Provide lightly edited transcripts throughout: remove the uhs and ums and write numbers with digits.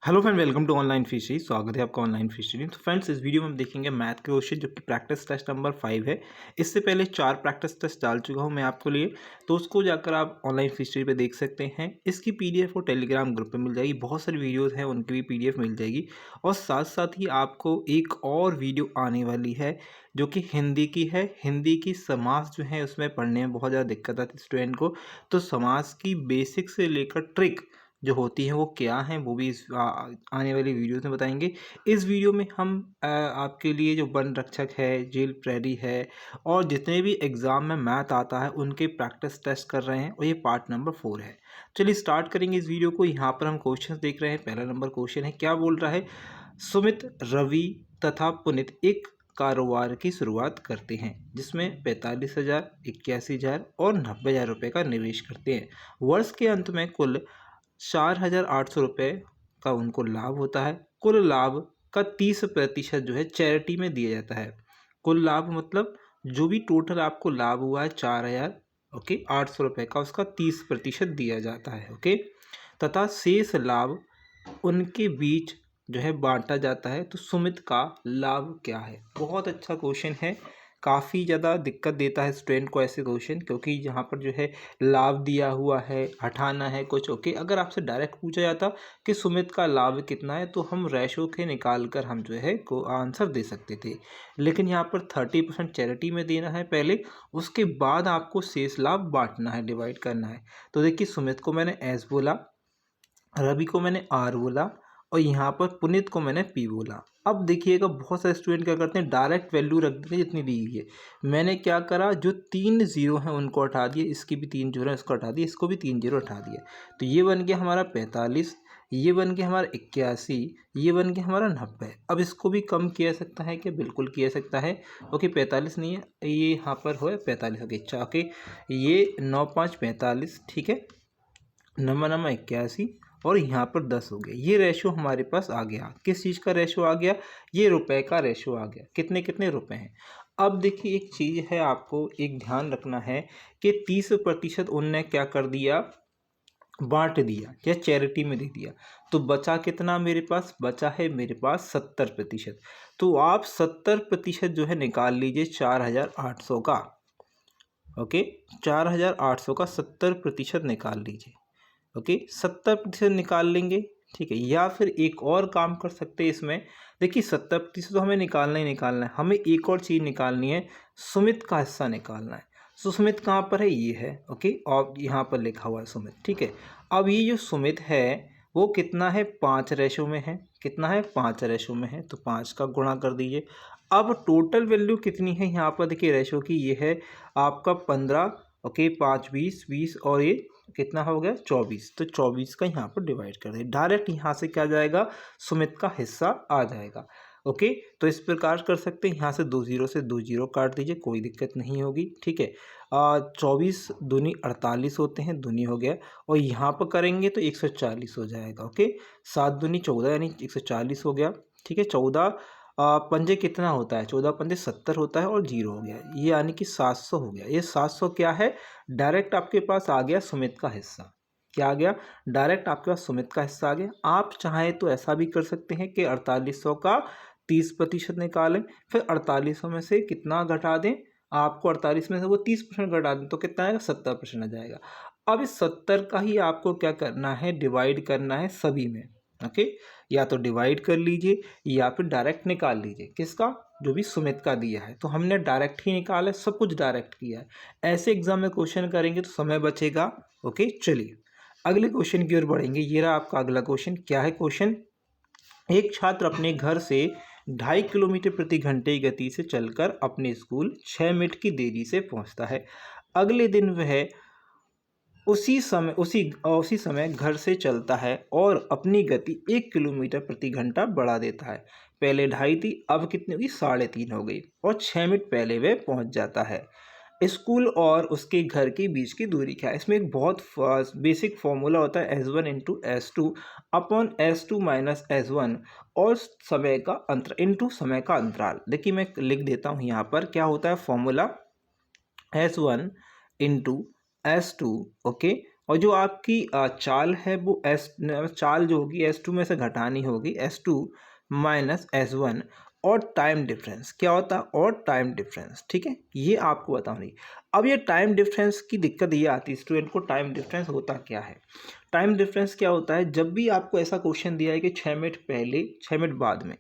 Hello friend, welcome to online fishery. स्वागत है आपका ऑनलाइन फिशरी। तो फ्रेंड्स, इस वीडियो में हम देखेंगे मैथ के क्वेश्चन जो कि प्रैक्टिस टेस्ट नंबर 5 है। इससे पहले 4 प्रैक्टिस टेस्ट डाल चुका हूं मैं आपके लिए, तो उसको जाकर आप ऑनलाइन फिशरी पे देख सकते हैं। इसकी पीडीएफ और टेलीग्राम ग्रुप पे मिल जाएगी। बहुत सारी वीडियोस हैं, उनकी भी पीडीएफ मिल जाएगी। और साथ साथ ही आपको एक और वीडियो आने वाली है जो कि हिंदी की है। हिंदी की समास जो है उसमें पढ़ने में बहुत ज़्यादा दिक्कत आती है स्टूडेंट को। तो समास की बेसिक से लेकर ट्रिक जो होती हैं वो क्या हैं, वो भी इस आने वाली वीडियोस में बताएंगे। इस वीडियो में हम आपके लिए जो वन रक्षक है, जेल प्रेरी है और जितने भी एग्ज़ाम में मैथ आता है उनके प्रैक्टिस टेस्ट कर रहे हैं, और ये पार्ट नंबर 4 है। चलिए स्टार्ट करेंगे इस वीडियो को। यहाँ पर हम क्वेश्चन देख रहे हैं। पहला नंबर क्वेश्चन है, क्या बोल रहा है? सुमित, रवि तथा पुनित एक कारोबार की शुरुआत करते हैं जिसमें 45,000, 81,000 और 90,000 रुपये का निवेश करते हैं। वर्ष के अंत में कुल 4,800 रुपये का उनको लाभ होता है। कुल लाभ का 30% जो है चैरिटी में दिया जाता है। कुल लाभ मतलब जो भी टोटल आपको लाभ हुआ है 4,000 ओके 800 रुपये का, उसका 30% दिया जाता है। ओके, तथा शेष लाभ उनके बीच जो है बांटा जाता है। तो सुमित का लाभ क्या है? बहुत अच्छा क्वेश्चन है। काफ़ी ज़्यादा दिक्कत देता है स्टूडेंट को ऐसे क्वेश्चन, क्योंकि यहाँ पर जो है लाभ दिया हुआ है, हटाना है कुछ। ओके, अगर आपसे डायरेक्ट पूछा जाता कि सुमित का लाभ कितना है तो हम रेशो के निकाल कर हम जो है को आंसर दे सकते थे। लेकिन यहाँ पर 30% चैरिटी में देना है पहले, उसके बाद आपको शेष लाभ बांटना है, डिवाइड करना है। तो देखिए, सुमित को मैंने एस बोला, रवि को मैंने आर बोला और यहाँ पर पुनीत को मैंने पी बोला। अब देखिएगा, बहुत सारे स्टूडेंट क्या करते हैं, डायरेक्ट वैल्यू रख देते हैं जितनी दी गई है। मैंने क्या करा, जो 3 जीरो हैं उनको हटा दिए, इसकी भी 3 जीरो है इसको हटा दिए, इसको भी 3 जीरो हटा दिए। तो ये बन गया हमारा 45, ये बन गया हमारा 81, ये बन गया हमारा 90। अब इसको भी कम किया सकता है क्या? बिल्कुल किया सकता है। ओके, 45 नहीं है, ये यहाँ पर हो 45। ओके, ओके, ये 9 5 45, ठीक है, नंबर 81 और यहाँ पर 10 हो गया। ये रेशो हमारे पास आ गया। किस चीज़ का रेशो आ गया? ये रुपए का रेशो आ गया। कितने कितने रुपए हैं? अब देखिए, एक चीज़ है, आपको एक ध्यान रखना है कि 30% उनने क्या कर दिया, बांट दिया या चैरिटी में दे दिया। तो बचा कितना मेरे पास? बचा है मेरे पास 70%। तो आप 70% जो है निकाल लीजिए 4,800 का। ओके, 4,800 का 70% निकाल लीजिए। ओके, 70% निकाल लेंगे, ठीक है। या फिर एक और काम कर सकते हैं इसमें। देखिए, 70% तो हमें निकालना ही निकालना है। हमें एक और चीज़ निकालनी है, सुमित का हिस्सा निकालना है। तो सुमित कहाँ पर है? ये है। ओके, और यहाँ पर लिखा हुआ है सुमित, ठीक है। अब ये जो सुमित है वो कितना है? 5 रेशो में है। कितना है? 5 रेशो में है। तो 5 का गुणा कर दीजिए। अब टोटल वैल्यू कितनी है यहाँ पर? देखिए, रेशो की ये है आपका 15। ओके, 5 20 20 और ये कितना हो गया? 24। तो 24 का यहाँ पर डिवाइड कर दें। डायरेक्ट यहाँ से क्या जाएगा? सुमित का हिस्सा आ जाएगा। ओके, तो इस प्रकार कर सकते हैं। यहाँ से 2 जीरो से 2 जीरो काट दीजिए, कोई दिक्कत नहीं होगी, ठीक है। 24 दूनी 48 होते हैं, दूनी हो गया। और यहाँ पर करेंगे तो 140 हो जाएगा। ओके, 7 दूनी 14 यानी 140 हो गया, ठीक है। 14 पंजे कितना होता है? 14 पंजे 70 होता है और जीरो हो गया, ये यानी कि 700 हो गया। ये 700 क्या है? डायरेक्ट आपके पास आ गया सुमित का हिस्सा। क्या आ गया? डायरेक्ट आपके पास सुमित का हिस्सा आ गया। आप चाहें तो ऐसा भी कर सकते हैं कि 4800 का 30% निकालें, फिर 4800 में से कितना घटा दें, आपको 48 में से वो 30% घटा दें तो कितना आएगा? 70% आ जाएगा। अब इस 70 का ही आपको क्या करना है? डिवाइड करना है सभी में। ओके, या तो डिवाइड कर लीजिए या फिर डायरेक्ट निकाल लीजिए। किसका? जो भी सुमित का दिया है। तो हमने डायरेक्ट ही निकाला है, सब कुछ डायरेक्ट किया है। ऐसे एग्जाम में क्वेश्चन करेंगे तो समय बचेगा। ओके, चलिए अगले क्वेश्चन की ओर बढ़ेंगे। ये रहा आपका अगला क्वेश्चन। क्या है क्वेश्चन? एक छात्र अपने घर से 2.5 किलोमीटर प्रति घंटे की गति से चलकर अपने स्कूल 6 मिनट की देरी से पहुंचता है। अगले दिन वह उसी समय घर से चलता है और अपनी गति 1 किलोमीटर प्रति घंटा बढ़ा देता है। पहले 2.5 थी, अब कितनी हुई? 3.5 हो गई, और 6 मिनट पहले वह पहुंच जाता है। स्कूल और उसके घर के बीच की दूरी क्या है? इसमें एक बहुत बेसिक फॉर्मूला होता है, S1 into S2 upon S2 minus S1, और समय का अंतर इंटू समय का अंतराल। देखिए, मैं लिख देता हूँ यहाँ पर क्या होता है formula. S1 into S2, okay, और जो आपकी चाल है वो चाल जो होगी S2 में से घटानी होगी, S2 माइनस S1 और टाइम डिफरेंस क्या होता है, और टाइम डिफरेंस, ठीक है, ये आपको बताना है। अब ये टाइम डिफरेंस की दिक्कत ये आती है स्टूडेंट को, टाइम डिफरेंस होता क्या है। टाइम डिफरेंस क्या होता है, जब भी आपको ऐसा क्वेश्चन दिया है कि 6 मिनट पहले 6 मिनट बाद में,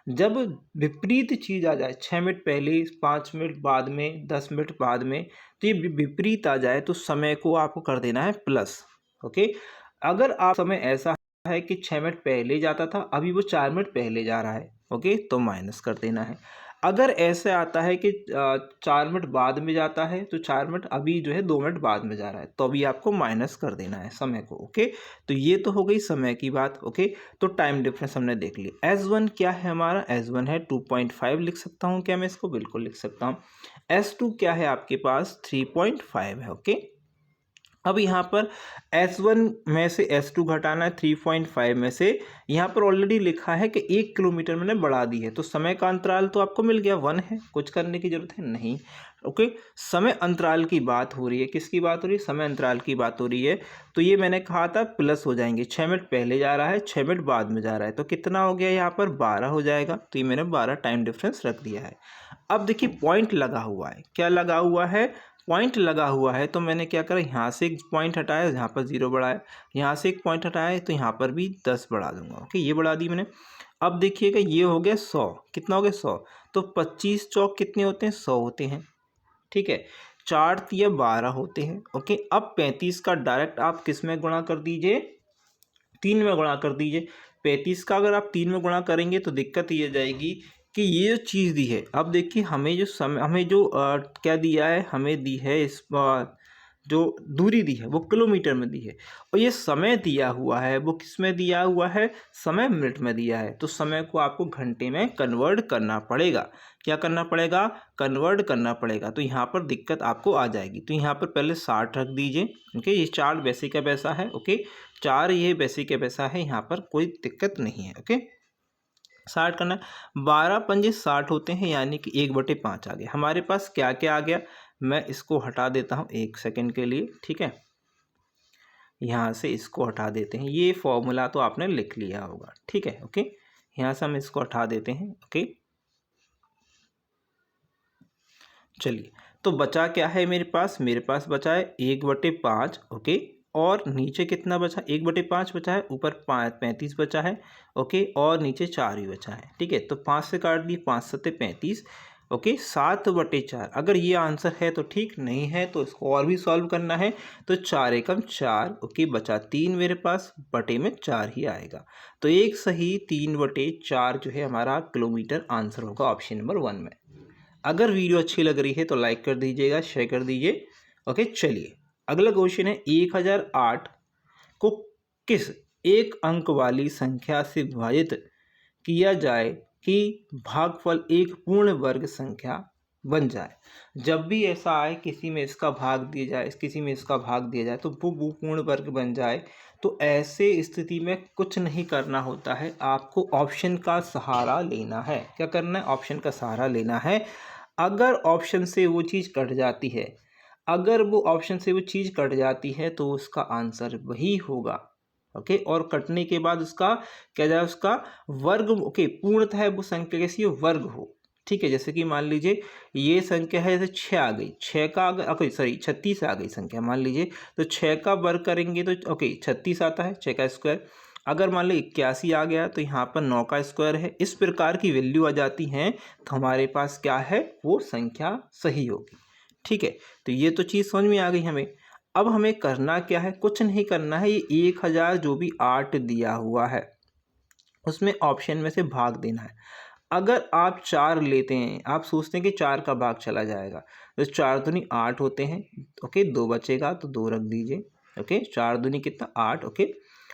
जब विपरीत चीज़ आ जाए, 6 मिनट पहले 5 मिनट बाद में 10 मिनट बाद में, तो ये विपरीत आ जाए तो समय को आपको कर देना है प्लस। ओके, अगर आप समय ऐसा है कि 6 मिनट पहले जाता था, अभी वो 4 मिनट पहले जा रहा है, ओके, तो माइनस कर देना है। अगर ऐसे आता है कि 4 मिनट बाद में जाता है, तो 4 मिनट अभी जो है 2 मिनट बाद में जा रहा है, तो अभी आपको माइनस कर देना है समय को। ओके, तो ये तो हो गई समय की बात। ओके, तो टाइम डिफरेंस हमने देख लिया। S1 क्या है हमारा, S1 है 2.5, लिख सकता हूँ क्या मैं इसको, बिल्कुल लिख सकता हूँ। S2 क्या है आपके पास, 3.5 है। ओके, अब यहाँ पर S1 में से S2 घटाना है 3.5 में से, यहाँ पर ऑलरेडी लिखा है कि 1 किलोमीटर मैंने बढ़ा दी है, तो समय का अंतराल तो आपको मिल गया 1 है, कुछ करने की जरूरत है नहीं। ओके, समय अंतराल की बात हो रही है, किसकी बात हो रही है, समय अंतराल की बात हो रही है, तो ये मैंने कहा था प्लस हो जाएंगे, 6 मिनट पहले जा रहा है 6 मिनट बाद में जा रहा है, तो कितना हो गया यहाँ पर 12 हो जाएगा, तो ये मैंने 12 टाइम डिफरेंस रख दिया है। अब देखिए पॉइंट लगा हुआ है, क्या लगा हुआ है, पॉइंट लगा हुआ है, तो मैंने क्या करा, यहाँ से एक पॉइंट हटाया, यहाँ पर 0 बढ़ाया, यहाँ से एक पॉइंट हटाया तो यहाँ पर भी 10 बढ़ा दूंगा। ओके, ये बढ़ा दी मैंने। अब देखिएगा ये हो गया 100, कितना हो गया 100, तो 25 चौक कितने होते हैं, 100 होते हैं, ठीक है, 4 तिया 12 होते हैं। ओके, अब 35 का डायरेक्ट आप किस में गुणा कर दीजिए, 3 में गुणा कर दीजिए। 35 का अगर आप 3 में गुणा करेंगे तो दिक्कत ये जाएगी कि ये जो चीज़ दी है, अब देखिए हमें जो समय, हमें जो क्या दिया है, हमें दी है इस जो दूरी दी है वो किलोमीटर में दी है, और ये समय दिया हुआ है वो किस में दिया हुआ है, समय मिनट में दिया है, तो समय को आपको घंटे में कन्वर्ट करना पड़ेगा। क्या करना पड़ेगा, कन्वर्ट करना पड़ेगा, तो यहाँ पर दिक्कत आपको आ जाएगी। तो यहाँ पर पहले 60 रख दीजिए। ओके, ये 4 बेसिक का पैसा है। ओके, 4 ये बेसिक का पैसा है, यहाँ पर कोई दिक्कत नहीं है। ओके, 60 करना, 12 पंजे 60 होते हैं, यानी कि 1/5 आ गया हमारे पास। क्या क्या आ गया, मैं इसको हटा देता हूँ 1 सेकंड के लिए, ठीक है, यहाँ से इसको हटा देते हैं, ये फॉर्मूला तो आपने लिख लिया होगा, ठीक है। ओके, यहाँ से हम इसको हटा देते हैं। ओके, चलिए, तो बचा क्या है मेरे पास, मेरे पास बचा है 1/5। ओके, और नीचे कितना बचा, 1/5 बचा है, ऊपर 35 बचा है। ओके, और नीचे 4 ही बचा है, ठीक है, तो 5 से काट दिए, 5 सत्ते 35। ओके, 7/4, अगर ये आंसर है तो ठीक, नहीं है तो इसको और भी सॉल्व करना है, तो 4 एकम 4। ओके, बचा 3 मेरे पास, बटे में 4 ही आएगा, तो एक सही 3/4 जो है हमारा किलोमीटर आंसर होगा ऑप्शन नंबर 1 में। अगर वीडियो अच्छी लग रही है तो लाइक कर दीजिएगा, शेयर कर दीजिए। ओके, चलिए अगला क्वेश्चन है, 1008 को किस एक अंक वाली संख्या से विभाजित किया जाए कि भागफल एक पूर्ण वर्ग संख्या बन जाए। जब भी ऐसा आए, किसी में इसका भाग दिया जाए, किसी में इसका भाग दिया जाए, तो वो पूर्ण वर्ग बन जाए, तो ऐसे स्थिति में कुछ नहीं करना होता है, आपको ऑप्शन का सहारा लेना है। क्या करना है, ऑप्शन का सहारा लेना है। अगर ऑप्शन से वो चीज़ कट जाती है, अगर वो ऑप्शन से वो चीज़ कट जाती है तो उसका आंसर वही होगा। ओके, और कटने के बाद उसका क्या जाए, उसका वर्ग। ओके, पूर्णतः वो संख्या कैसी हो, वर्ग हो, ठीक है। जैसे कि मान लीजिए ये संख्या है, जैसे 6 आ गई, 6 का अगर ओके सॉरी 36 आ गई संख्या, मान लीजिए, तो 6 का वर्ग करेंगे तो ओके 36 आता है, 6 का स्क्वायर। अगर मान लो 81 आ गया तो यहाँ पर 9 का स्क्वायर है, इस प्रकार की वैल्यू आ जाती हैं, तो हमारे पास क्या है, वो संख्या सही होगी, ठीक है। तो ये तो चीज़ समझ में आ गई हमें। अब हमें करना क्या है, कुछ नहीं करना है, ये 1000 जो भी 8 दिया हुआ है उसमें ऑप्शन में से भाग देना है। अगर आप 4 लेते हैं, आप सोचते हैं कि 4 का भाग चला जाएगा, तो 4 दूनी 8 होते हैं। ओके, 2 बचेगा तो 2 रख दीजिए। ओके, 4 दूनी कितना 8। ओके,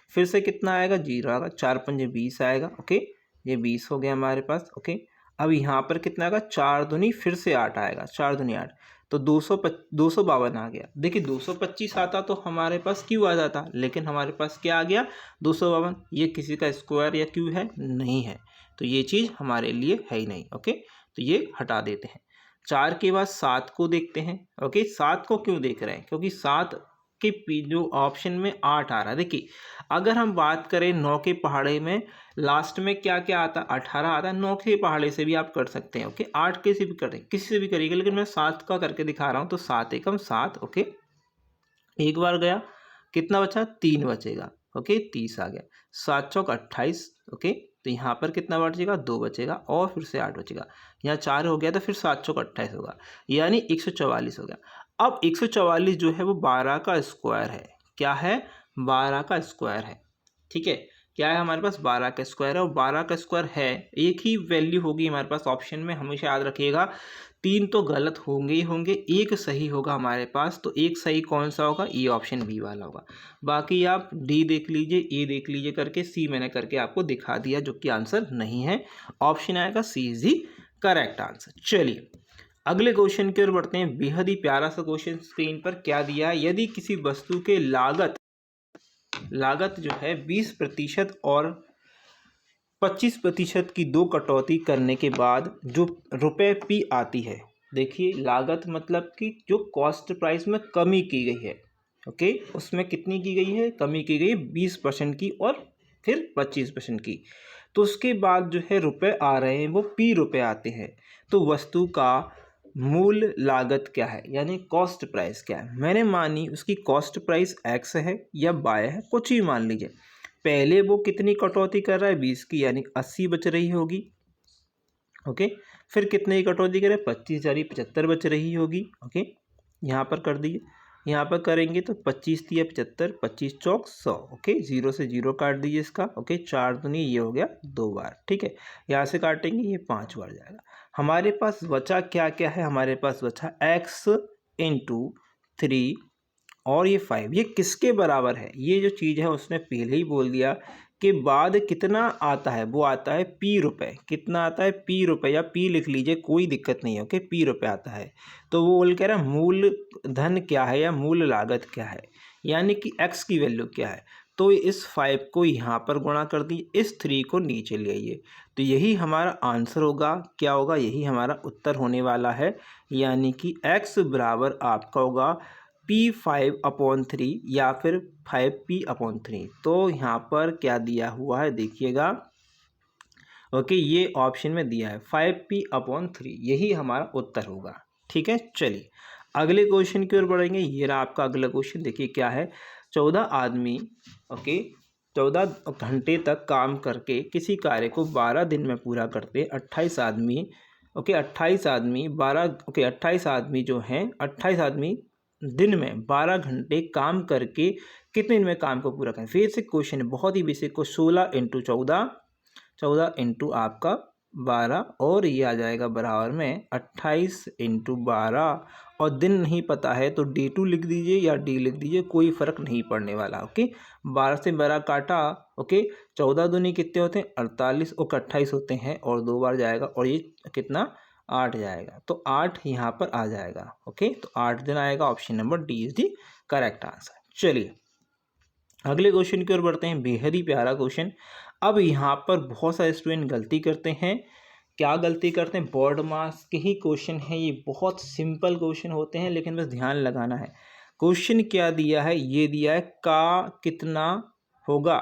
फिर से कितना आएगा, 0 आएगा, 4 पंजे 20 आएगा। ओके, ये 20 हो गया हमारे पास। ओके, अब यहाँ पर कितना आएगा, 4 दूनी फिर से 8 आएगा, 4 दूनी 8, तो 252 आ गया। देखिए 225 आता तो हमारे पास क्यों आ जाता, लेकिन हमारे पास क्या आ गया, 252। ये किसी का स्क्वायर या क्यों है, नहीं है, तो ये चीज़ हमारे लिए है ही नहीं। ओके, तो ये हटा देते हैं। 4 के बाद 7 को देखते हैं। ओके, 7 को क्यों देख रहे हैं, क्योंकि 7 कि जो ऑप्शन में 8 आ रहा है। देखिए अगर हम बात करें 9 के पहाड़े में लास्ट में क्या क्या आता है, 18 आता है। 9 के पहाड़े से भी आप कर सकते हैं, ओके। 8 के से भी करें, किसी से भी करिएगा, लेकिन मैं 7 का करके दिखा रहा हूँ। तो 7 एकम 7, ओके। एक बार गया, कितना बचा, 3 बचेगा, ओके। 30 आ गया। 7 चौक 28, ओके। तो यहाँ पर कितना बचेगा, 2 बचेगा और फिर से 8 बचेगा। यहाँ 4 हो गया तो फिर 7 चौक 28 होगा, यानी 144 हो गया। अब 144 जो है वो 12 का स्क्वायर है। क्या है, 12 का स्क्वायर है, ठीक है। क्या है हमारे पास, 12 का स्क्वायर है। और 12 का स्क्वायर है, एक ही वैल्यू होगी हमारे पास ऑप्शन में, हमेशा याद रखिएगा। 3 तो गलत होंगे ही होंगे, एक सही होगा हमारे पास। तो एक सही कौन सा होगा, ये ऑप्शन बी वाला होगा। बाकी आप डी देख लीजिए, ए देख लीजिए करके, सी मैंने करके आपको दिखा दिया, जो कि आंसर नहीं है। ऑप्शन आएगा सी इज दी करेक्ट आंसर। चलिए अगले क्वेश्चन की ओर बढ़ते हैं। बेहद ही प्यारा सा क्वेश्चन स्क्रीन पर क्या दिया है, यदि किसी वस्तु के लागत जो है 20% और 25% की दो कटौती करने के बाद जो रुपए पी आती है। देखिए लागत मतलब कि जो कॉस्ट प्राइस में कमी की गई है, ओके। उसमें कितनी की गई है, कमी की गई है 20% की और फिर 25% की। तो उसके बाद जो है रुपए आ रहे हैं वो पी रुपए आते हैं। तो वस्तु का मूल लागत क्या है, यानी कॉस्ट प्राइस क्या है। मैंने मानी उसकी कॉस्ट प्राइस एक्स है या वाई है, कुछ भी मान लीजिए। पहले वो कितनी कटौती कर रहा है, 20 की, यानी 80 बच रही होगी, ओके। फिर कितने की कटौती करे, 25 यानी 75 बच रही होगी, ओके। यहाँ पर कर दिए, यहाँ पर करेंगे तो 25 दिया 75, 25 चौक 100, ओके। 0 से 0 काट दीजिए इसका, ओके। 4 दूनी ये हो गया 2 बार, ठीक है। यहाँ से काटेंगे ये 5 बार जाएगा। हमारे पास बचा क्या क्या है, हमारे पास बचा x इंटू 3 और ये 5, ये किसके बराबर है। ये जो चीज़ है उसने पहले ही बोल दिया कि बाद कितना आता है, वो आता है पी रुपए। कितना आता है, पी रुपए, या पी लिख लीजिए, कोई दिक्कत नहीं है, ओके। पी रुपए आता है। तो वो बोल कह रहा है मूल धन क्या है या मूल लागत क्या है, यानी कि एक्स की वैल्यू क्या है। तो इस 5 को यहाँ पर गुणा कर दिए, इस 3 को नीचे ले आइए। तो यही हमारा आंसर होगा, क्या होगा, यही हमारा उत्तर होने वाला है। यानी कि x बराबर आपका होगा P5/3 या फिर 5P/3। तो यहाँ पर क्या दिया हुआ है देखिएगा, ओके। ये ऑप्शन में दिया है 5P/3, यही हमारा उत्तर होगा, ठीक है। चलिए अगले क्वेश्चन की ओर बढ़ेंगे। ये रहा आपका अगला क्वेश्चन, देखिए क्या है। 14 आदमी, ओके, 14 घंटे तक काम करके किसी कार्य को 12 दिन में पूरा करते। 28 आदमी, ओके, 28 आदमी 12, ओके, 28 आदमी जो हैं, 28 आदमी दिन में 12 घंटे काम करके कितने दिन में काम को पूरा करें। फिर से क्वेश्चन है, बहुत ही बेसिक को 16 इंटू 14, 14 इंटू आपका 12 और ये आ जाएगा बराबर में 28 इंटू 12। और दिन नहीं पता है तो D2 लिख दीजिए या D लिख दीजिए, कोई फ़र्क नहीं पड़ने वाला, ओके। 12 से 12 काटा, ओके। 14 दूनी कितने होते हैं, 48, और 28 होते हैं, और 2 बार जाएगा, और ये कितना, 8 जाएगा। तो 8 यहाँ पर आ जाएगा, ओके। तो 8 दिन आएगा, option number D is the correct answer. चलिए अगले क्वेश्चन की ओर बढ़ते हैं। बेहद ही प्यारा क्वेश्चन। अब यहाँ पर बहुत सारे स्टूडेंट गलती करते हैं। क्या गलती करते हैं, बोर्ड मार्क्स के ही क्वेश्चन है ये, बहुत सिंपल क्वेश्चन होते हैं, लेकिन बस ध्यान लगाना है। क्वेश्चन क्या दिया है, ये दिया है का कितना होगा,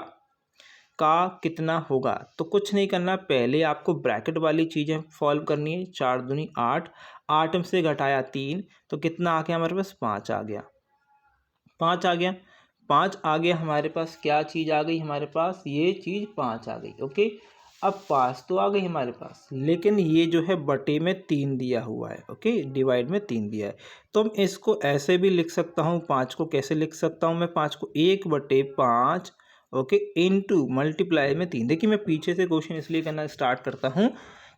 का कितना होगा। तो कुछ नहीं करना, पहले आपको ब्रैकेट वाली चीज़ें सॉल्व करनी है। 4 दूनी 8, 8 में से घटाया 3, तो कितना आ गया हमारे पास, 5 आ गया, 5 आ गया, 5 आ गया हमारे पास। क्या चीज़ आ गई हमारे पास, ये चीज़ 5 आ गई, ओके। अब 5 तो आ गई हमारे पास, लेकिन ये जो है बटे में 3 दिया हुआ है, ओके, डिवाइड में 3 दिया है। तो मैं इसको ऐसे भी लिख सकता हूँ, 5 को कैसे लिख सकता हूँ मैं, 5 को 1/5, ओके, इंटू मल्टीप्लाई में 3। देखिए मैं पीछे से क्वेश्चन इसलिए करना स्टार्ट करता हूँ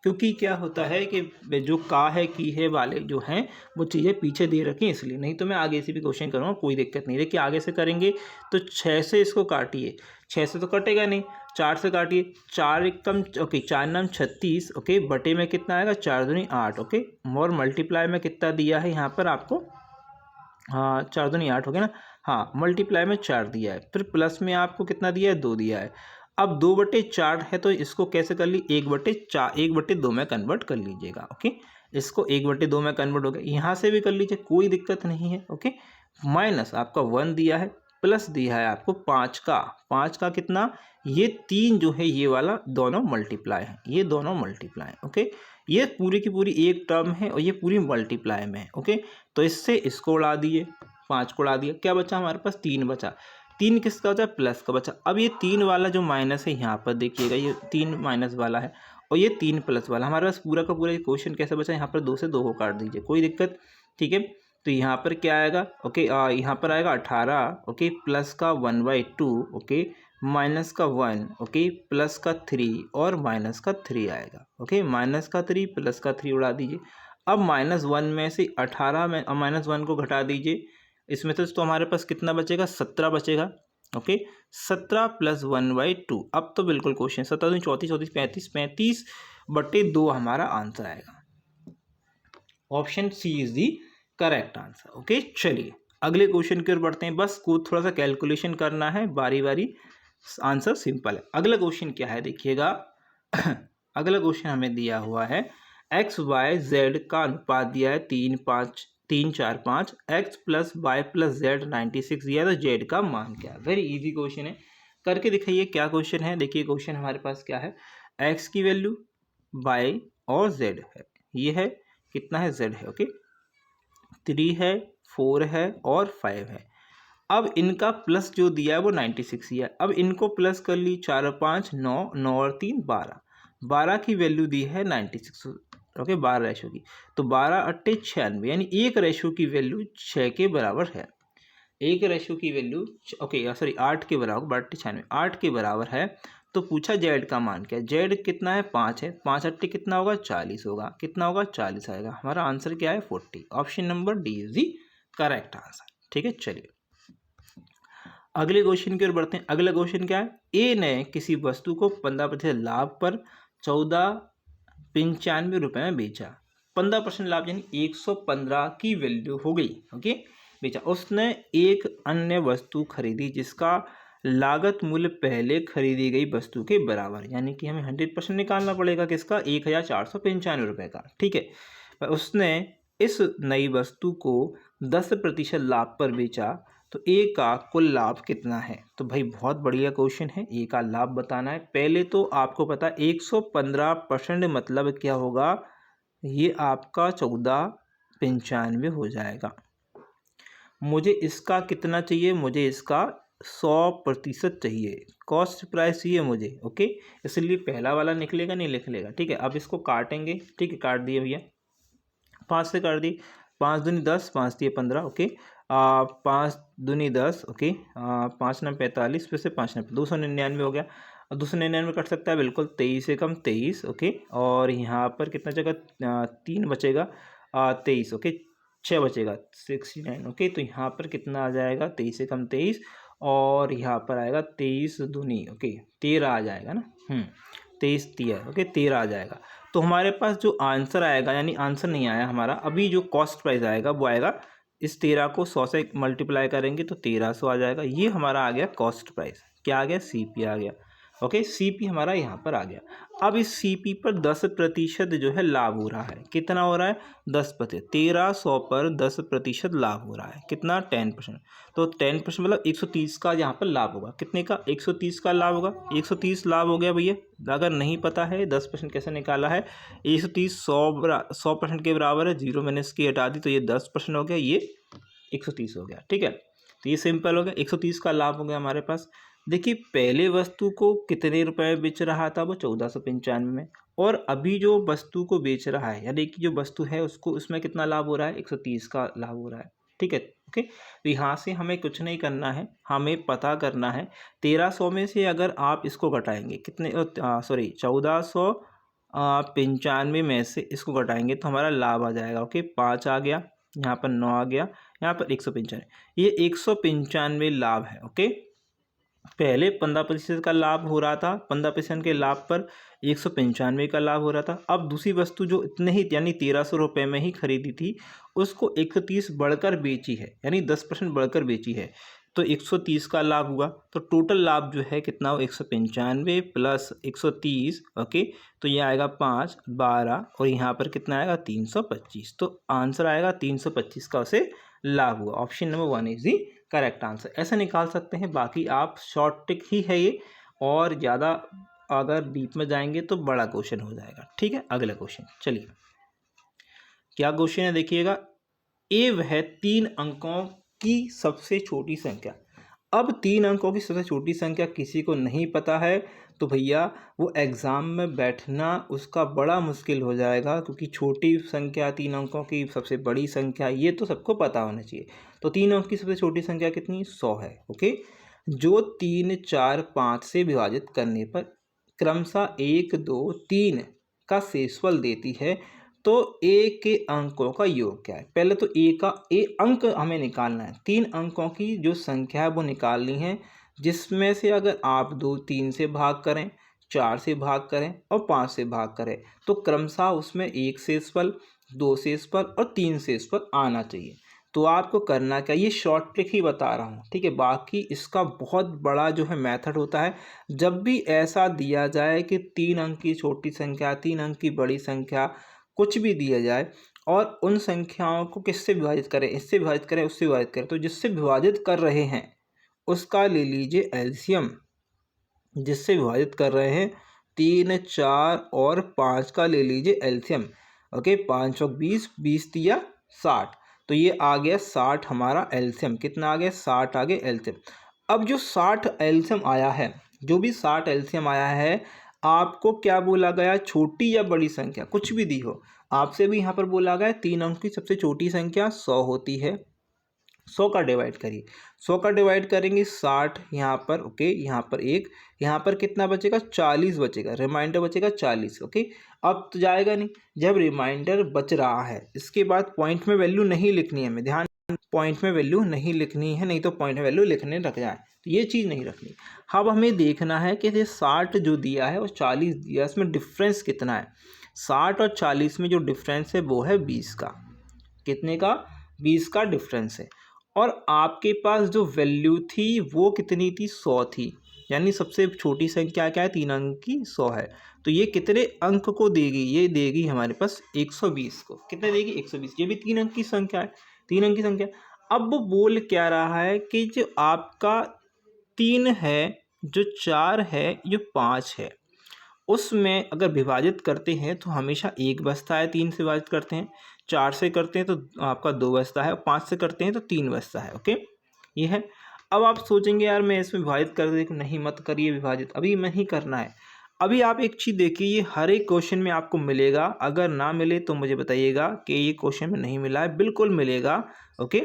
क्योंकि क्या होता है कि जो का है की है वाले जो हैं वो चीज़ें पीछे दे रखी हैं, इसलिए। नहीं तो मैं आगे से भी क्वेश्चन करूँगा, कोई दिक्कत नहीं। देखिए आगे से करेंगे तो 6 से इसको काटिए, 6 से तो कटेगा नहीं, 4 से काटिए, 4 एकम, ओके, 4 नाम 36, ओके, बटे में कितना आएगा, 4 दूनी 8, ओके। और मल्टीप्लाई में कितना दिया है यहाँ पर आपको, हाँ 4 दूनी 8 हो गया ना, हाँ, मल्टीप्लाई में 4 दिया है, फिर प्लस में आपको कितना दिया है, 2 दिया है। अब 2/4 है तो इसको कैसे कर ली, 1/2 में कन्वर्ट कर लीजिएगा, ओके। इसको 1/2 में कन्वर्ट हो गया, यहाँ से भी कर लीजिए, कोई दिक्कत नहीं है, ओके। माइनस आपका 1 दिया है, प्लस दिया है आपको 5 का कितना, ये 3 जो है ये वाला दोनों मल्टीप्लाई है, ये दोनों मल्टीप्लाई है। ओके, ये पूरी की पूरी एक टर्म है और ये पूरी मल्टीप्लाई में है। ओके, तो इससे इसको उड़ा दिए, 5 को उड़ा दिया, क्या बचा हमारे पास, 3 बचा। 3 किसका बचा, प्लस का बचा। अब ये 3 वाला जो माइनस है यहाँ पर देखिएगा, ये 3 माइनस वाला है और ये 3 प्लस वाला, हमारे पास पूरा का पूरा क्वेश्चन कैसे बचा, यहाँ पर 2 से 2 को काट दीजिए, कोई दिक्कत। ठीक है, तो यहाँ पर क्या आएगा, ओके यहाँ पर आएगा 18, ओके प्लस का 1/2, ओके माइनस का 1, ओके प्लस का 3 और माइनस का 3 आएगा। ओके, माइनस का 3 प्लस का 3 उड़ा दीजिए। अब -1 में से 18 में -1 को घटा दीजिए, इसमें से तो हमारे पास कितना बचेगा, 17 बचेगा। Okay, 17 plus 1/2। अब तो बिल्कुल क्वेश्चन 17 दूनी 34, 34 35, 35/2 हमारा आंसर आएगा। Option C is the correct answer. Okay, चलिए अगले क्वेश्चन की ओर बढ़ते हैं। बस को थोड़ा सा कैलकुलेशन करना है, बारी बारी, आंसर सिंपल है। अगला क्वेश्चन क्या है देखिएगा। अगला क्वेश्चन हमें दिया हुआ है एक्स वाई जेड का अनुपात दिया है 3, 4, 5, X plus Y plus Z 96 दिया है, तो जेड का मान क्या है। वेरी इजी क्वेश्चन है, करके दिखाइए क्या क्वेश्चन है। देखिए क्वेश्चन हमारे पास क्या है, एक्स की वैल्यू, वाई और जेड है, ये है कितना है, जेड है। ओके, 3 है, 4 है और 5 है। अब इनका प्लस जो दिया है वो 96 ही है। अब इनको प्लस कर ली, 4 और 5 9, 9 और 3 12, 12 की वैल्यू दी है 96। ओके, 12 रेशो की, तो 12 अट्टे 96, यानी एक रेशो की वैल्यू 6 के बराबर है। एक रेशो की वैल्यू ओके सॉरी 8 के बराबर, 12 96 8 के बराबर है। तो पूछा जेड का मान क्या है, जेड कितना है, 5 है, 5 अट्टे कितना होगा, 40 होगा, कितना होगा, 40 आएगा। हमारा आंसर क्या है, 40। Option number D is the correct answer. ठीक है, चलिए अगले क्वेश्चन की ओर बढ़ते हैं। अगला क्वेश्चन क्या है, ए ने किसी वस्तु को 15% लाभ पर 1495 रुपये में बेचा। 15% लाभ यानी 115 की वैल्यू हो गई। ओके, बेचा। उसने एक अन्य वस्तु खरीदी जिसका लागत मूल्य पहले खरीदी गई वस्तु के बराबर, यानी कि हमें 100% निकालना पड़ेगा किसका, 1495 रुपये का। ठीक है, उसने इस नई वस्तु को 10% लाभ पर बेचा, तो ए का कुल लाभ कितना है। तो भाई बहुत बढ़िया क्वेश्चन है, ए का लाभ बताना है। पहले तो आपको पता 115% मतलब क्या होगा, ये आपका 1495 हो जाएगा। मुझे इसका कितना चाहिए, मुझे इसका 100% चाहिए, कॉस्ट प्राइस चाहिए मुझे। ओके, इसलिए पहला वाला निकलेगा नहीं, लिख लेगा। ठीक है, अब इसको काटेंगे। ठीक है, काट दिए भैया, 5 से काट दी, 5 दूनी 10, 5 दिए 15। ओके, 5 दूनी 10। ओके, 5 9 45, फिर से 5 9 299 हो गया। 299 कट सकता है बिल्कुल, 23 से कम 23। ओके, और यहाँ पर कितना जगह 3 बचेगा, 23। ओके, 6 बचेगा 69। ओके, तो यहाँ पर कितना आ जाएगा, 23 से कम 23, और यहाँ पर आएगा 23 दूनी, ओके 13 आ जाएगा ना। 23 13, ओके 13 आ जाएगा। तो हमारे पास जो आंसर आएगा, यानी आंसर नहीं आया हमारा, अभी जो कॉस्ट प्राइस आएगा वो आएगा, इस 13 को 100 से मल्टीप्लाई करेंगे तो 1300 आ जाएगा। ये हमारा आ गया कॉस्ट प्राइस, क्या आ गया, सीपी आ गया। ओके, सीपी हमारा यहाँ पर आ गया। अब इस सीपी पर 10% जो है लाभ हो रहा है, कितना हो रहा है, 10%। 1300 पर 10% लाभ हो रहा है, कितना, 10%। तो 10% मतलब 130 का यहाँ पर लाभ होगा, कितने का, 130 का लाभ होगा। 130 लाभ हो गया भैया। अगर नहीं पता है 10% कैसे निकाला है, 130 100% के बराबर है, 0 मैंने इसकी हटा दी तो ये 10% हो गया, ये 130 हो गया। ठीक है, तो ये सिंपल हो गया, 130 का लाभ हो गया हमारे पास। देखिए पहले वस्तु को कितने रुपए बेच रहा था, वो 1495 में, और अभी जो वस्तु को बेच रहा है, यानी कि जो वस्तु है उसको, उसमें कितना लाभ हो रहा है, 130 का लाभ हो रहा है। ठीक है, ओके, तो यहाँ से हमें कुछ नहीं करना है, हमें पता करना है 1300 में से अगर आप इसको घटाएंगे, कितने, सॉरी 1495 में से इसको घटाएंगे तो हमारा लाभ आ जाएगा। ओके, 5 आ गया, यहाँ पर 9 आ गया, यहाँ पर 195, ये 195 लाभ है। ओके, पहले 15% का लाभ हो रहा था, 15% के लाभ पर 195 का लाभ हो रहा था। अब दूसरी वस्तु जो इतने ही, यानी 1300 रुपये में ही खरीदी थी, उसको 130 बढ़कर बेची है, यानी 10% बढ़कर बेची है, तो 130 का लाभ हुआ। तो टोटल लाभ जो है कितना हो, 195 प्लस 130। ओके, तो ये आएगा 5 12, और यहाँ पर कितना आएगा, 325। तो आंसर आएगा 325 का उसे लाभ हुआ। Option number 1 is the correct answer. ऐसा निकाल सकते हैं। बाकी आप शॉर्ट ट्रिक ही है ये, और ज़्यादा अगर डीप में जाएंगे तो बड़ा क्वेश्चन हो जाएगा। ठीक है, अगला क्वेश्चन चलिए, क्या क्वेश्चन है देखिएगा। ए वह 3 अंकों की सबसे छोटी संख्या। अब 3 अंकों की सबसे छोटी संख्या किसी को नहीं पता है तो भैया वो एग्ज़ाम में बैठना उसका बड़ा मुश्किल हो जाएगा, क्योंकि छोटी संख्या 3 अंकों की सबसे बड़ी संख्या ये तो सबको पता होना चाहिए। तो 3 अंक की सबसे छोटी संख्या कितनी, 100 है। ओके, जो 3, 4, 5 से विभाजित करने पर क्रमशः 1, 2, 3 का शेषफल देती है, तो ए के अंकों का योग क्या है। पहले तो ए अंक हमें निकालना है। 3 अंकों की जो संख्या है वो निकालनी है, जिसमें से अगर आप 2, 3 से भाग करें, 4 से भाग करें और 5 से भाग करें तो क्रमशः उसमें 1 शेषफल, 2 शेषफल और 3 शेषफल आना चाहिए। तो आपको करना क्या, ये शॉर्ट ट्रिक ही बता रहा हूँ, ठीक है। बाकी इसका बहुत बड़ा जो है मेथड होता है। जब भी ऐसा दिया जाए कि 3 अंक की छोटी संख्या, 3 अंक की बड़ी संख्या, कुछ भी दिया जाए और उन संख्याओं को किससे विभाजित करें, इससे विभाजित करें, उससे विभाजित करें, तो जिससे विभाजित कर रहे हैं उसका ले लीजिए एलसीएम। जिससे विभाजित कर रहे हैं 3, 4 और 5 का ले लीजिए एलसीएम। ओके, 5 और 20, 20 दिया 60, तो ये आ गया 60 हमारा एलसीएम। कितना आ गया, 60 आ गया एलसीएम। अब जो 60 एलसीएम आया है, जो भी 60 एलसीएम आया है, आपको क्या बोला गया, छोटी या बड़ी संख्या कुछ भी दी हो, आपसे भी यहाँ पर बोला गया 3 अंक की सबसे छोटी संख्या 100 होती है। 100 का डिवाइड करिए, 100 का डिवाइड करेंगे 60 यहाँ पर। ओके, यहाँ पर 1, यहाँ पर कितना बचेगा, 40 बचेगा, रिमाइंडर बचेगा 40। ओके, अब तो जाएगा नहीं। जब रिमाइंडर बच रहा है, इसके बाद पॉइंट में वैल्यू नहीं लिखनी है, हमें ध्यान, पॉइंट में वैल्यू नहीं लिखनी है, नहीं तो पॉइंट में वैल्यू लिखने लग जाए, तो ये चीज़ नहीं रखनी। अब हमें देखना है कि ये 60 जो दिया है और 40 दिया है, इसमें डिफरेंस कितना है। 60 और 40 में जो डिफरेंस है वो है 20 का। कितने का, 20 का डिफरेंस है। और आपके पास जो वैल्यू थी वो कितनी थी, 100 थी। यानी सबसे छोटी संख्या क्या है, 3 अंक की 100 है। तो ये कितने अंक को देगी, ये देगी हमारे पास 120 को। कितने देगी, 120। ये भी 3 अंक की संख्या है, 3 अंक की संख्या। अब वो बोल क्या रहा है कि जो आपका 3 है, जो 4 है, जो 5 है, उसमें अगर विभाजित करते हैं तो हमेशा 1 बचता है। 3 से विभाजित करते हैं, 4 से करते हैं तो आपका 2 बचता है, और 5 से करते हैं तो 3 बचता है। ओके, ये है। अब आप सोचेंगे यार मैं इसमें विभाजित कर दे, नहीं मत करिए विभाजित, अभी नहीं करना है। अभी आप एक चीज़ देखिए, ये हर एक क्वेश्चन में आपको मिलेगा। अगर ना मिले तो मुझे बताइएगा कि ये क्वेश्चन में नहीं मिला है, बिल्कुल मिलेगा। ओके,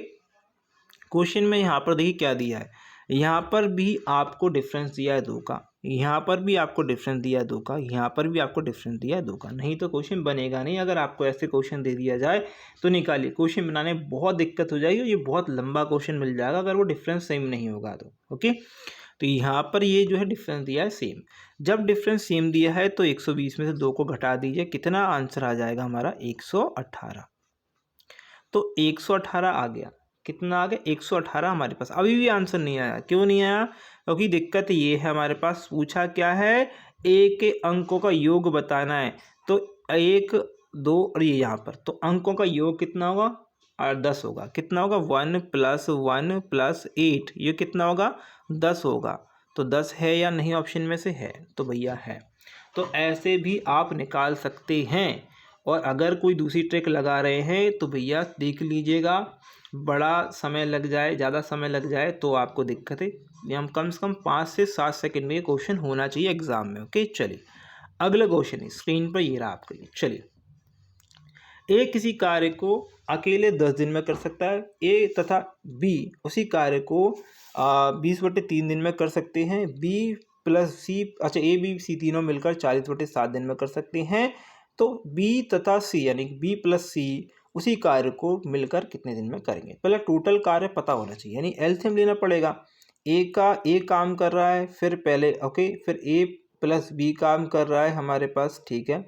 क्वेश्चन में यहाँ पर देखिए क्या दिया है, यहाँ पर भी आपको डिफरेंस दिया है 2 का, यहाँ पर भी आपको डिफरेंस दिया है 2 का, यहाँ पर भी आपको डिफरेंस दिया है 2 का। नहीं तो क्वेश्चन बनेगा नहीं। अगर आपको ऐसे क्वेश्चन दे दिया जाए तो निकालिए, क्वेश्चन बनाने में बहुत दिक्कत हो जाएगी, ये बहुत लंबा क्वेश्चन मिल जाएगा अगर वो डिफरेंस सेम नहीं होगा तो। ओके, तो यहाँ पर ये जो है डिफरेंस दिया है सेम। जब डिफरेंस सेम दिया है तो 120 में से 2 को घटा दीजिए, कितना आंसर आ जाएगा हमारा, 118। तो 118 आ गया। कितना आ गया, 118 हमारे पास। अभी भी आंसर नहीं आया, क्यों नहीं आया, क्योंकि दिक्कत ये है, हमारे पास पूछा क्या है, ए के अंकों का योग बताना है। तो 1, 2 और ये यहाँ पर, तो अंकों का योग कितना होगा, और 10 होगा। कितना होगा, 1 + 1 + 8, ये कितना होगा, 10 होगा। तो 10 है या नहीं, ऑप्शन में से है, तो भैया है। तो ऐसे भी आप निकाल सकते हैं। और अगर कोई दूसरी ट्रिक लगा रहे हैं तो भैया देख लीजिएगा, बड़ा समय लग जाए, ज़्यादा समय लग जाए तो आपको दिक्कत है। ये हम कम से कम 5 से 7 सेकंड में ये क्वेश्चन होना चाहिए एग्जाम में। ओके, चलिए अगला क्वेश्चन है स्क्रीन पर, ये रहा आपके लिए। चलिए, ए किसी कार्य को अकेले 10 दिन में कर सकता है, ए तथा बी उसी कार्य को 20/3 दिन में कर सकते हैं। बी प्लस सी, अच्छा ए बी सी तीनों मिलकर 40/7 दिन में कर सकते हैं। तो बी तथा सी यानी बी प्लस सी उसी कार्य को मिलकर कितने दिन में करेंगे। पहले टोटल कार्य पता होना चाहिए, यानी एलसीएम लेना पड़ेगा। ए काम कर रहा है, फिर पहले ओके, फिर ए प्लस बी काम कर रहा है हमारे पास, ठीक है।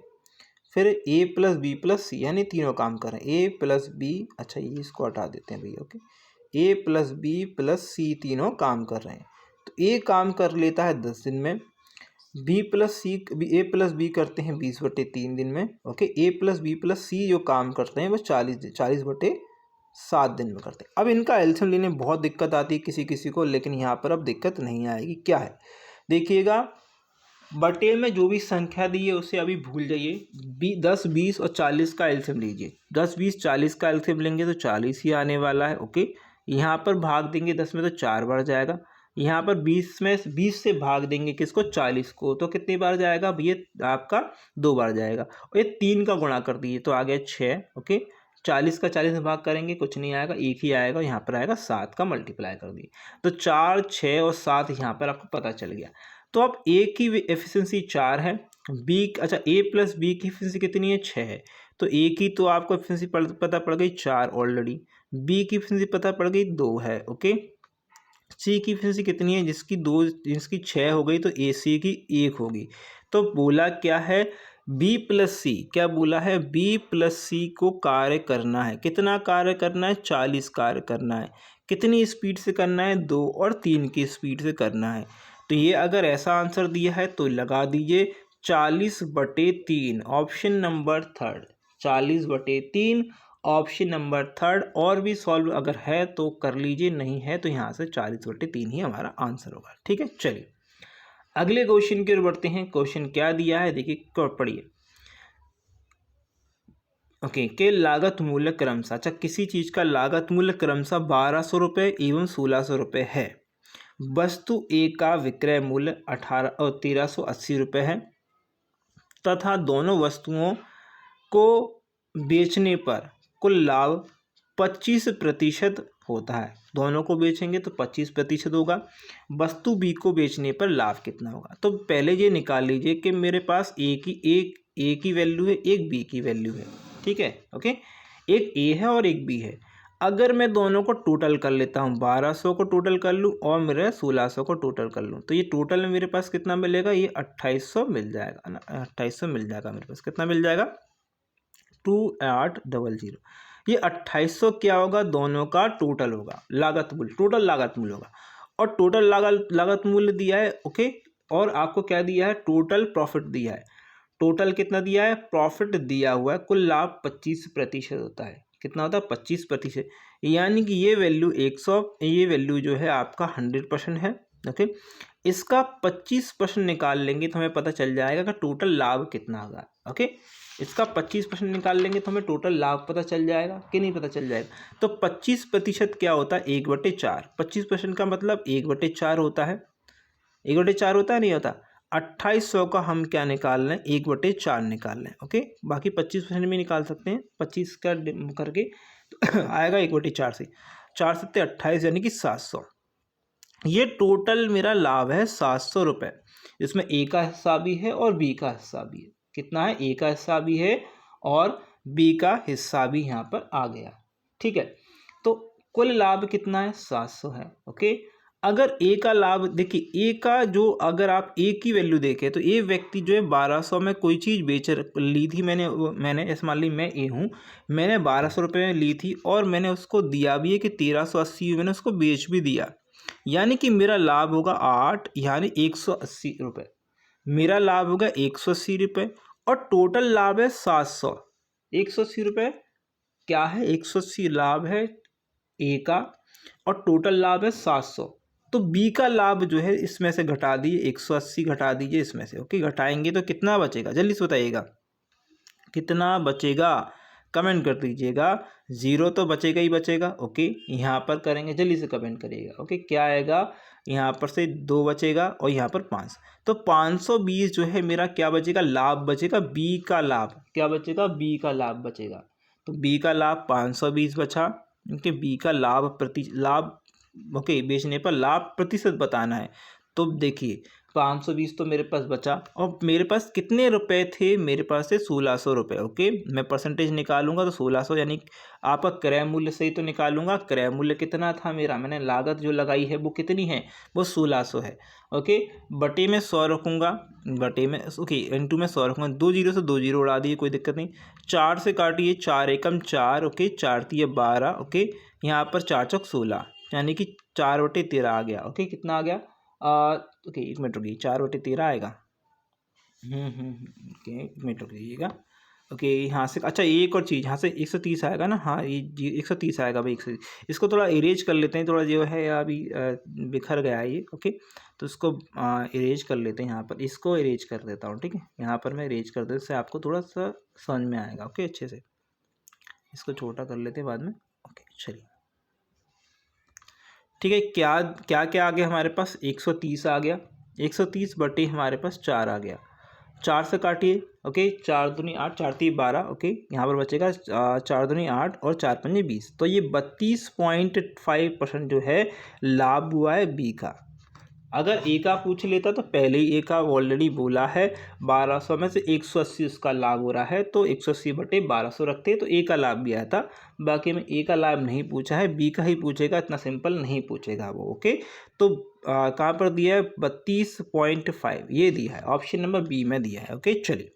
फिर ए प्लस बी प्लस सी, यानी तीनों काम कर रहे हैं, ए प्लस बी, अच्छा ये इसको हटा देते हैं भैया। ओके, ए प्लस बी प्लस सी तीनों काम कर रहे हैं। तो ए काम कर लेता है 10 दिन में, बी प्लस सी, ए प्लस बी करते हैं 20/3 दिन में। ओके, ए प्लस बी प्लस सी जो काम करते हैं वो 40/3 7 दिन में करते हैं। अब इनका एलसीएम लेने में बहुत दिक्कत आती है किसी किसी को, लेकिन यहाँ पर अब दिक्कत नहीं आएगी। क्या है देखिएगा, बटे में जो भी संख्या दी है उसे अभी भूल जाइए। 10, 20 और 40 का एलसीएम लीजिए। 10, 20, 40 का एलसीएम लेंगे तो 40 ही आने वाला है। ओके, यहाँ पर भाग देंगे 10 में तो 4 बार जाएगा। यहाँ पर 20 में 20 से भाग देंगे किसको, 40 को, तो कितनी बार जाएगा भैया आपका, 2 बार जाएगा। और ये 3 का गुणा कर दीजिए तो आ गया 6। ओके, 40 का 40 में भाग करेंगे कुछ नहीं आएगा, एक ही आएगा। यहाँ पर आएगा 7 का मल्टीप्लाई कर दिए तो 4, 6 और 7 यहाँ पर आपको पता चल गया। तो अब ए की एफिशिएंसी 4 है, बी अच्छा ए प्लस बी की एफिशिएंसी कितनी है, 6 है। तो ए की तो आपको एफिशिएंसी पता पड़ गई 4 ऑलरेडी, बी की एफिशिएंसी पता पड़ गई 2 है। ओके, सी की एफिशिएंसी कितनी है, जिसकी 6 हो गई तो ए सी की 1 होगी। तो बोला क्या है, बी प्लस सी, क्या बोला है, बी प्लस सी को कार्य करना है। कितना कार्य करना है, 40 कार्य करना है। कितनी स्पीड से करना है, 2 और 3 की स्पीड से करना है। तो ये अगर ऐसा आंसर दिया है तो लगा दीजिए 40/3, option number third, 40/3 option number third. और भी सॉल्व अगर है तो कर लीजिए, नहीं है तो यहाँ से 40/3 ही हमारा आंसर होगा। ठीक है, चलिए अगले क्वेश्चन की ओर बढ़ते हैं। क्वेश्चन क्या दिया है देखिए, पढ़िए। ओके, के लागत मूल्य क्रमशः, अच्छा किसी चीज़ का लागत मूल्य क्रमशः 1200 रुपये एवं 1600 रुपये है। वस्तु ए का विक्रय मूल्य 1380 रुपये है तथा दोनों वस्तुओं को बेचने पर कुल लाभ 25% होता है। दोनों को बेचेंगे तो 25% होगा। वस्तु बी को बेचने पर लाभ कितना होगा, तो पहले ये निकाल लीजिए कि मेरे पास एक ए की वैल्यू है, एक बी की वैल्यू है। ठीक है, ओके, एक ए है और एक बी है। अगर मैं दोनों को टोटल कर लेता हूँ, 1200 को टोटल कर लूँ और मेरे 1600 को टोटल कर लूँ, तो ये टोटल में मेरे पास कितना मिलेगा, ये 2800 मिल जाएगा ना, 2800 मिल जाएगा मेरे पास। कितना मिल जाएगा, 2800। ये 2800 क्या होगा, दोनों का टोटल होगा, लागत मूल्य, टोटल लागत मूल्य होगा। और टोटल लागत मूल्य दिया है। ओके, और आपको क्या दिया है, टोटल प्रॉफिट दिया है। टोटल कितना दिया है, प्रॉफिट दिया हुआ है। कुल लाभ 25% होता है। कितना होता है, 25%, यानी कि ये वैल्यू 100, ये वैल्यू जो है आपका 100% है। ओके, इसका 25% निकाल लेंगे तो हमें पता चल जाएगा कि टोटल लाभ कितना होगा। ओके, इसका 25% निकाल लेंगे तो हमें टोटल लाभ पता चल जाएगा कि नहीं पता चल जाएगा। तो 25% क्या होता है, 1/4। 25% का मतलब 1/4 होता है। 1/4 होता है, नहीं होता। 2800 का हम क्या निकाल लें, 1/4 निकाल लें। ओके, बाकी 25% में निकाल सकते हैं, 25 का करके तो आएगा 1/4 से, 4 सत्ते 28 यानी कि 700। ये टोटल मेरा लाभ है 700 रुपये। इसमें ए का हिस्सा भी है और बी का हिस्सा भी है। कितना है, ए का हिस्सा भी है और बी का हिस्सा भी यहाँ पर आ गया। ठीक है, तो कुल लाभ कितना है, 700 है। ओके, अगर ए का लाभ देखिए, ए का जो, अगर आप ए की वैल्यू देखें तो ये व्यक्ति जो है 1200 में कोई चीज़ ली थी, मैंने ऐसे मान ली मैं ए हूँ, मैंने 1200 रुपये में ली थी और मैंने उसको दिया भी है कि 1380 मैंने उसको बेच भी दिया, यानी कि मेरा लाभ होगा 8, यानी 180 रुपये। मेरा लाभ होगा 180 रुपये और टोटल लाभ है 700। 180 रुपये क्या है, 180 लाभ है ए का और टोटल लाभ है 700। तो बी का लाभ जो है इसमें से घटा दीजिए, 180 घटा दीजिए इसमें से। ओके, घटाएंगे तो कितना बचेगा, जल्दी से बताइएगा कितना बचेगा, कमेंट कर दीजिएगा। 0 तो बचेगा ही बचेगा। ओके, यहाँ पर करेंगे, जल्दी से कमेंट करिएगा। ओके, क्या आएगा, यहाँ पर से 2 बचेगा और यहाँ पर 5, तो 520 जो है मेरा क्या बचेगा, लाभ बचेगा, बी का लाभ क्या बचेगा, बी का लाभ बचेगा। तो बी का लाभ 520 बचा, क्योंकि बी का लाभ ओके, बेचने पर लाभ प्रतिशत बताना है। तो देखिए 520 तो मेरे पास बचा और मेरे पास कितने रुपए थे, मेरे पास थे 1600 रुपये। ओके, मैं परसेंटेज निकालूंगा तो 1600, यानी आपका क्रय मूल्य सही तो निकालूंगा। क्रय मूल्य कितना था मेरा, मैंने लागत जो लगाई है वो कितनी है, वो 1600 है। ओके, बटे में 100 रखूँगा, बटे में ओके इंटू में 100 रखूँगा। 2 जीरो से 2 जीरो उड़ा दिए, कोई दिक्कत नहीं। 4 से काटिए, 4 एकम 4, ओके, 4 तिये 12, ओके, यहाँ पर 4 चौक 16, यानी कि 4/13 आ गया। ओके, कितना आ गया, ओके 1 मिनट रुकिए, 4/13 आएगा। Okay 1 minute रुकिएगा। ओके यहाँ से अच्छा एक और चीज़, यहाँ से 130 आएगा ना, हाँ ये 130 आएगा भाई 130। इसको थोड़ा इरेज कर लेते हैं, थोड़ा जो है अभी बिखर गया है ये। ओके तो इसको इरेज कर लेते हैं, यहाँ पर इसको इरेज कर देता हूँ, ठीक है। यहाँ पर मैं इरेज कर देता हूँ, इससे आपको थोड़ा सा समझ में आएगा। ओके अच्छे से इसको छोटा कर लेते हैं बाद में। ओके चलिए ठीक है। क्या क्या क्या आ गया हमारे पास, 130 आ गया, 130 बटे हमारे पास 4 आ गया। 4 से काटिए, ओके 4 दूनी 8, 4 3 12, ओके यहाँ पर बचेगा 4 दूनी 8 और 4 पंजे 20। तो ये 32.5% जो है लाभ हुआ है बी का। अगर ए का पूछ लेता तो पहले ही ए का ऑलरेडी बोला है, 1200 में से 180 उसका लाभ हो रहा है, तो 180 बटे 1200 रखते तो ए का लाभ भी आया था। बाकी में ए का लाभ नहीं पूछा है, बी का ही पूछेगा, इतना सिंपल नहीं पूछेगा वो। ओके तो कहाँ पर दिया है, 32.5 ये दिया है, ऑप्शन नंबर बी में दिया है। ओके चलिए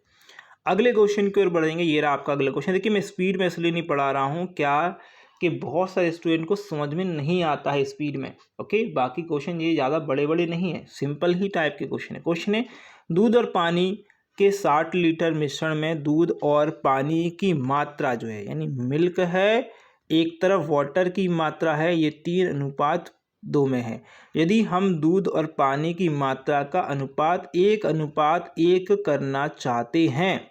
अगले क्वेश्चन की ओर बढ़ेंगे। ये रहा आपका अगला क्वेश्चन। देखिए मैं स्पीड में इसलिए नहीं पढ़ा रहा हूँ क्या कि बहुत सारे स्टूडेंट को समझ में नहीं आता है स्पीड में। ओके बाकी क्वेश्चन ये ज़्यादा बड़े बड़े नहीं है, सिंपल ही टाइप के क्वेश्चन है। क्वेश्चन है दूध और पानी के 60 लीटर मिश्रण में दूध और पानी की मात्रा जो है, यानी मिल्क है एक तरफ, वाटर की मात्रा है, ये 3:2 में है। यदि हम दूध और पानी की मात्रा का अनुपात 1:1 करना चाहते हैं,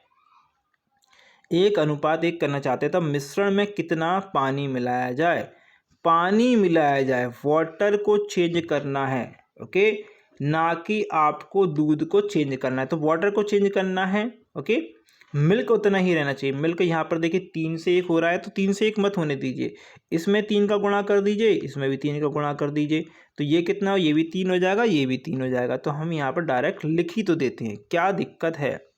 1:1 करना चाहते हैं, तब मिश्रण में कितना पानी मिलाया जाए। पानी मिलाया जाए, वाटर को चेंज करना है, ओके ना कि आपको दूध को चेंज करना है। तो वाटर को चेंज करना है, ओके मिल्क उतना ही रहना चाहिए। मिल्क यहाँ पर देखिए 3 से 1 हो रहा है, तो 3 से 1 मत होने दीजिए, इसमें 3 का गुणा कर दीजिए, इसमें भी 3 का गुणा कर दीजिए, तो ये कितना, ये भी 3 हो जाएगा, ये भी 3 हो जाएगा। तो हम यहाँ पर डायरेक्ट लिख ही तो देते हैं, क्या दिक्कत है।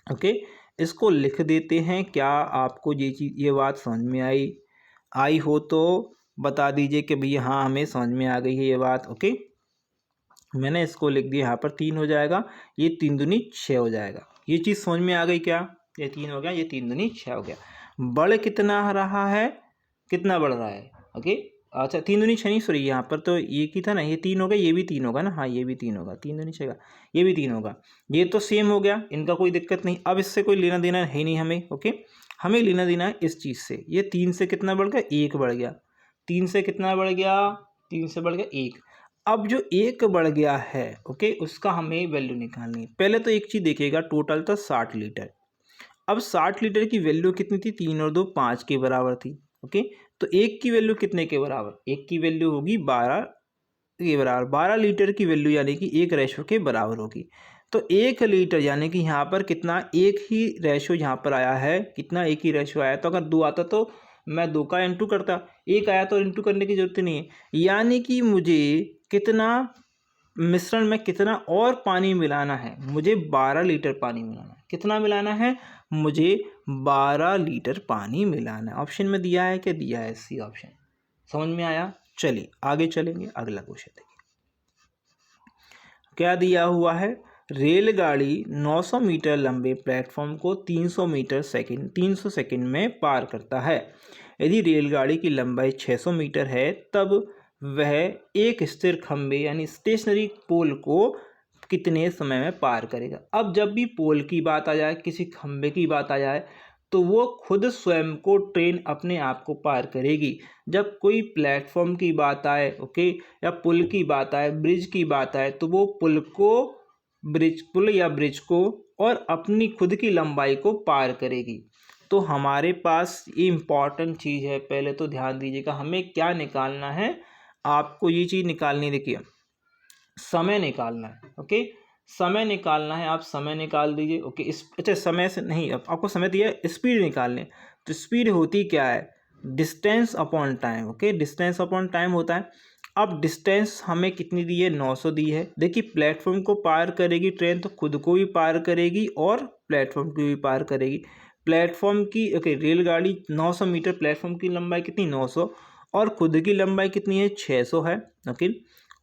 ओके इसको लिख देते हैं। क्या आपको ये चीज़, ये बात समझ में आई हो तो बता दीजिए कि भैया हाँ हमें समझ में आ गई है ये बात। ओके मैंने इसको लिख दिया, यहाँ पर 3 हो जाएगा, ये 3 दूनी 6 हो जाएगा। ये चीज़ समझ में आ गई क्या, ये 3 हो गया, ये 3 दूनी 6 हो गया। बढ़ कितना रहा है, कितना बढ़ रहा है। ओके अच्छा 3 दूनी 6 नहीं, सॉरी यहाँ पर तो एक ही था ना, ये 3 हो गया, ये भी 3 होगा ना, हाँ ये भी 3 होगा, 3 दूनी 6 का ये भी 3 होगा, ये तो सेम हो गया, इनका कोई दिक्कत नहीं। अब इससे कोई लेना देना है नहीं हमें। ओके हमें लेना देना है इस चीज़ से। ये 3 से कितना बढ़ गया, 1 बढ़ गया, 3 से कितना बढ़ गया, 3 से बढ़ गया 1। अब जो 1 बढ़ गया है, ओके उसका हमें वैल्यू निकालनी है। पहले तो एक चीज़ देखिएगा, टोटल था 60 लीटर। अब 60 लीटर की वैल्यू कितनी थी, 3 और 2 5 के बराबर थी। ओके तो 1 की वैल्यू कितने के बराबर, 1 की वैल्यू होगी 12 के बराबर। 12 लीटर की वैल्यू यानी कि 1 रेशो के बराबर होगी। तो 1 लीटर यानी कि यहाँ पर कितना, एक ही रेशो यहाँ पर आया है, कितना एक ही रेशो आया। तो अगर 2 आता तो मैं 2 का इंटू करता, 1 आया तो इंटू करने की जरूरत नहीं है। यानी कि मुझे कितना मिश्रण में कितना और पानी मिलाना है, मुझे 12 लीटर पानी मिलाना है। कितना मिलाना है, मुझे 12 लीटर पानी मिलाना है। ऑप्शन में दिया है, क्या दिया है, सी ऑप्शन। समझ में आया। चलिए आगे चलेंगे, अगला क्वेश्चन देखिए क्या दिया हुआ है। रेलगाड़ी 900 मीटर लंबे प्लेटफॉर्म को 300 सेकंड में पार करता है। यदि रेलगाड़ी की लंबाई 600 मीटर है, तब वह एक स्थिर खंभे यानी स्टेशनरी पोल को कितने समय में पार करेगा। अब जब भी पोल की बात आ जाए, किसी खंभे की बात आ जाए, तो वो खुद स्वयं को ट्रेन अपने आप को पार करेगी। जब कोई प्लेटफॉर्म की बात आए, ओके या पुल की बात आए, ब्रिज की बात आए, तो वो पुल या ब्रिज को और अपनी खुद की लंबाई को पार करेगी। तो हमारे पास ये इम्पॉर्टेंट चीज़ है, पहले तो ध्यान दीजिएगा, हमें क्या निकालना है, आपको ये चीज़ निकालनी, देखिए समय निकालना है। ओके समय निकालना है, आप समय निकाल दीजिए। ओके अच्छा समय से नहीं, अब आपको समय दिया है, स्पीड निकालने। तो स्पीड होती क्या है, distance upon time. Okay distance upon time होता है। अब डिस्टेंस हमें कितनी दी है, 900 दी है। देखिए प्लेटफॉर्म को पार करेगी ट्रेन, तो खुद को भी पार करेगी और प्लेटफॉर्म को भी पार करेगी। प्लेटफॉर्म की, ओके रेलगाड़ी 900 मीटर, प्लेटफॉर्म की लंबाई कितनी 900 और खुद की लंबाई कितनी है 600 है। ओके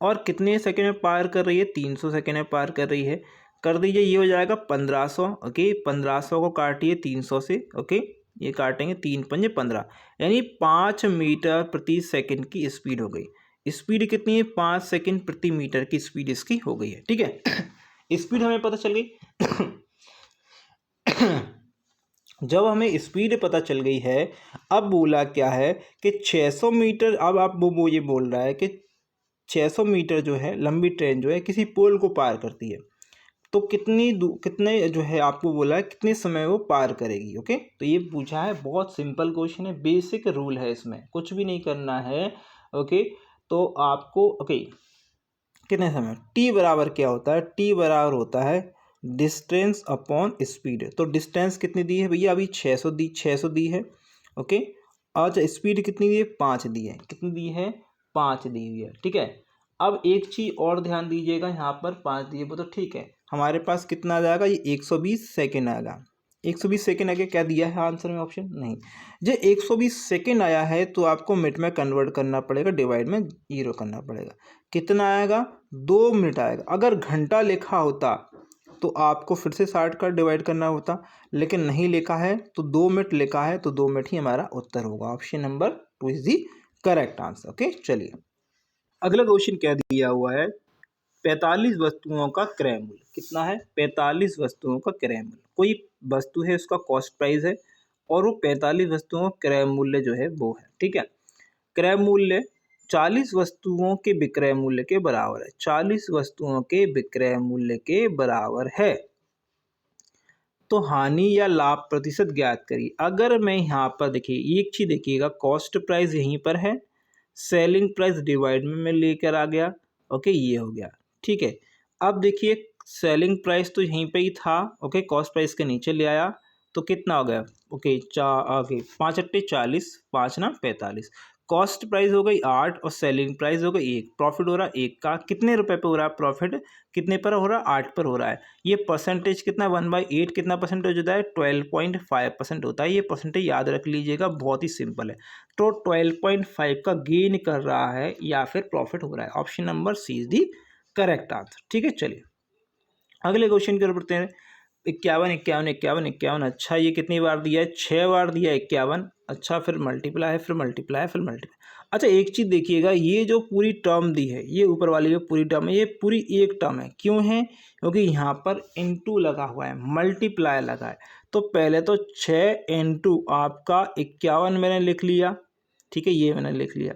और कितने सेकंड में पार कर रही है, 300 सेकंड में पार कर रही है। कर दीजिए, ये हो जाएगा 1500। ओके 1500 को काटिए 300 से। ओके ये काटेंगे 3 पंजे 15, यानी 5 मीटर प्रति सेकंड की स्पीड हो गई। स्पीड कितनी है, 5 सेकंड प्रति मीटर की स्पीड इसकी हो गई है। ठीक है स्पीड हमें पता चल गई। जब हमें स्पीड पता चल गई है, अब बोला क्या है कि 600 मीटर, अब आप वो ये बोल रहा है कि 600 मीटर जो है लंबी ट्रेन जो है किसी पोल को पार करती है, तो कितने जो है आपको बोला है कितने समय वो पार करेगी। ओके, तो ये पूछा है, बहुत सिंपल क्वेश्चन है, बेसिक रूल है, इसमें कुछ भी नहीं करना है। ओके, तो आपको कितने समय, टी बराबर क्या होता है, टी बराबर होता है डिस्टेंस अपॉन स्पीड। तो डिस्टेंस कितनी दी है भैया, अभी 600 दी है। ओके, अच्छा स्पीड कितनी दी है, 5 दी है, कितनी दी है, 5 दी हुई है। ठीक है, अब एक चीज़ और ध्यान दीजिएगा, यहाँ पर 5 दिए वो तो ठीक है, हमारे पास कितना आ जाएगा, ये 120 सेकेंड आएगा। 120 सेकेंड आगे क्या दिया है आंसर में, ऑप्शन नहीं। जो 120 सेकेंड आया है तो आपको मिनट में कन्वर्ट करना पड़ेगा, डिवाइड में 0 करना पड़ेगा। कितना आएगा, 2 मिनट आएगा। अगर घंटा लिखा होता तो आपको फिर से 60 का डिवाइड करना होता, लेकिन नहीं लिखा है तो 2 मिनट लिखा है, तो 2 मिनट ही हमारा उत्तर होगा। Option number 2 is the correct answer. Okay, चलिए अगला क्वेश्चन क्या दिया हुआ है, 45 वस्तुओं का क्रय मूल्य कितना है, 45 वस्तुओं का क्रय मूल्य, कोई वस्तु है उसका कॉस्ट प्राइस है और वो 45 वस्तुओं का क्रय मूल्य जो है वो है। ठीक है, क्रय मूल्य 40 वस्तुओं के विक्रय मूल्य के बराबर है, 40 वस्तुओं के विक्रय मूल्य के बराबर है, तो हानि या लाभ प्रतिशत ज्ञात करिए। अगर मैं यहाँ पर देखिए एक चीज देखिएगा, कॉस्ट प्राइस यहीं पर है, सेलिंग प्राइस डिवाइड में मैं लेकर आ गया। ओके, ये हो गया। ठीक है, अब देखिए सेलिंग प्राइस तो यहीं पे ही था। ओके, कॉस्ट प्राइस के नीचे ले आया तो कितना हो गया, ओके आगे 5 अट्टे 40, 5 ना 45, कॉस्ट प्राइस हो गई 8 और सेलिंग प्राइस हो गई 1, प्रॉफिट हो रहा है 1 का, कितने रुपए पे हो रहा है प्रॉफिट, कितने पर हो रहा है, 8 पर हो रहा है। ये परसेंटेज कितना 1/8 कितना परसेंटेज होता है, 12.5% होता है। ये परसेंटेज याद रख लीजिएगा, बहुत ही सिंपल है। तो 12.5 का गेन कर रहा है या फिर प्रॉफिट हो रहा है। Option number C is the correct answer. ठीक है, चलिए अगले क्वेश्चन की ओर बढ़ते हैं। 51 51 51 51, अच्छा ये कितनी बार दिया है, 6 बार दिया है 51। अच्छा फिर मल्टीप्लाई है, फिर मल्टीप्लाई है, फिर मल्टीप्लाई। अच्छा एक चीज़ देखिएगा, ये जो पूरी टर्म दी है, ये ऊपर वाली जो पूरी टर्म है, ये पूरी एक टर्म है। क्यों है, क्योंकि यहाँ पर इनटू लगा हुआ है, मल्टीप्लाई लगा है। तो पहले तो 6 इंटू आपका 51 मैंने लिख लिया। ठीक है, ये मैंने लिख लिया।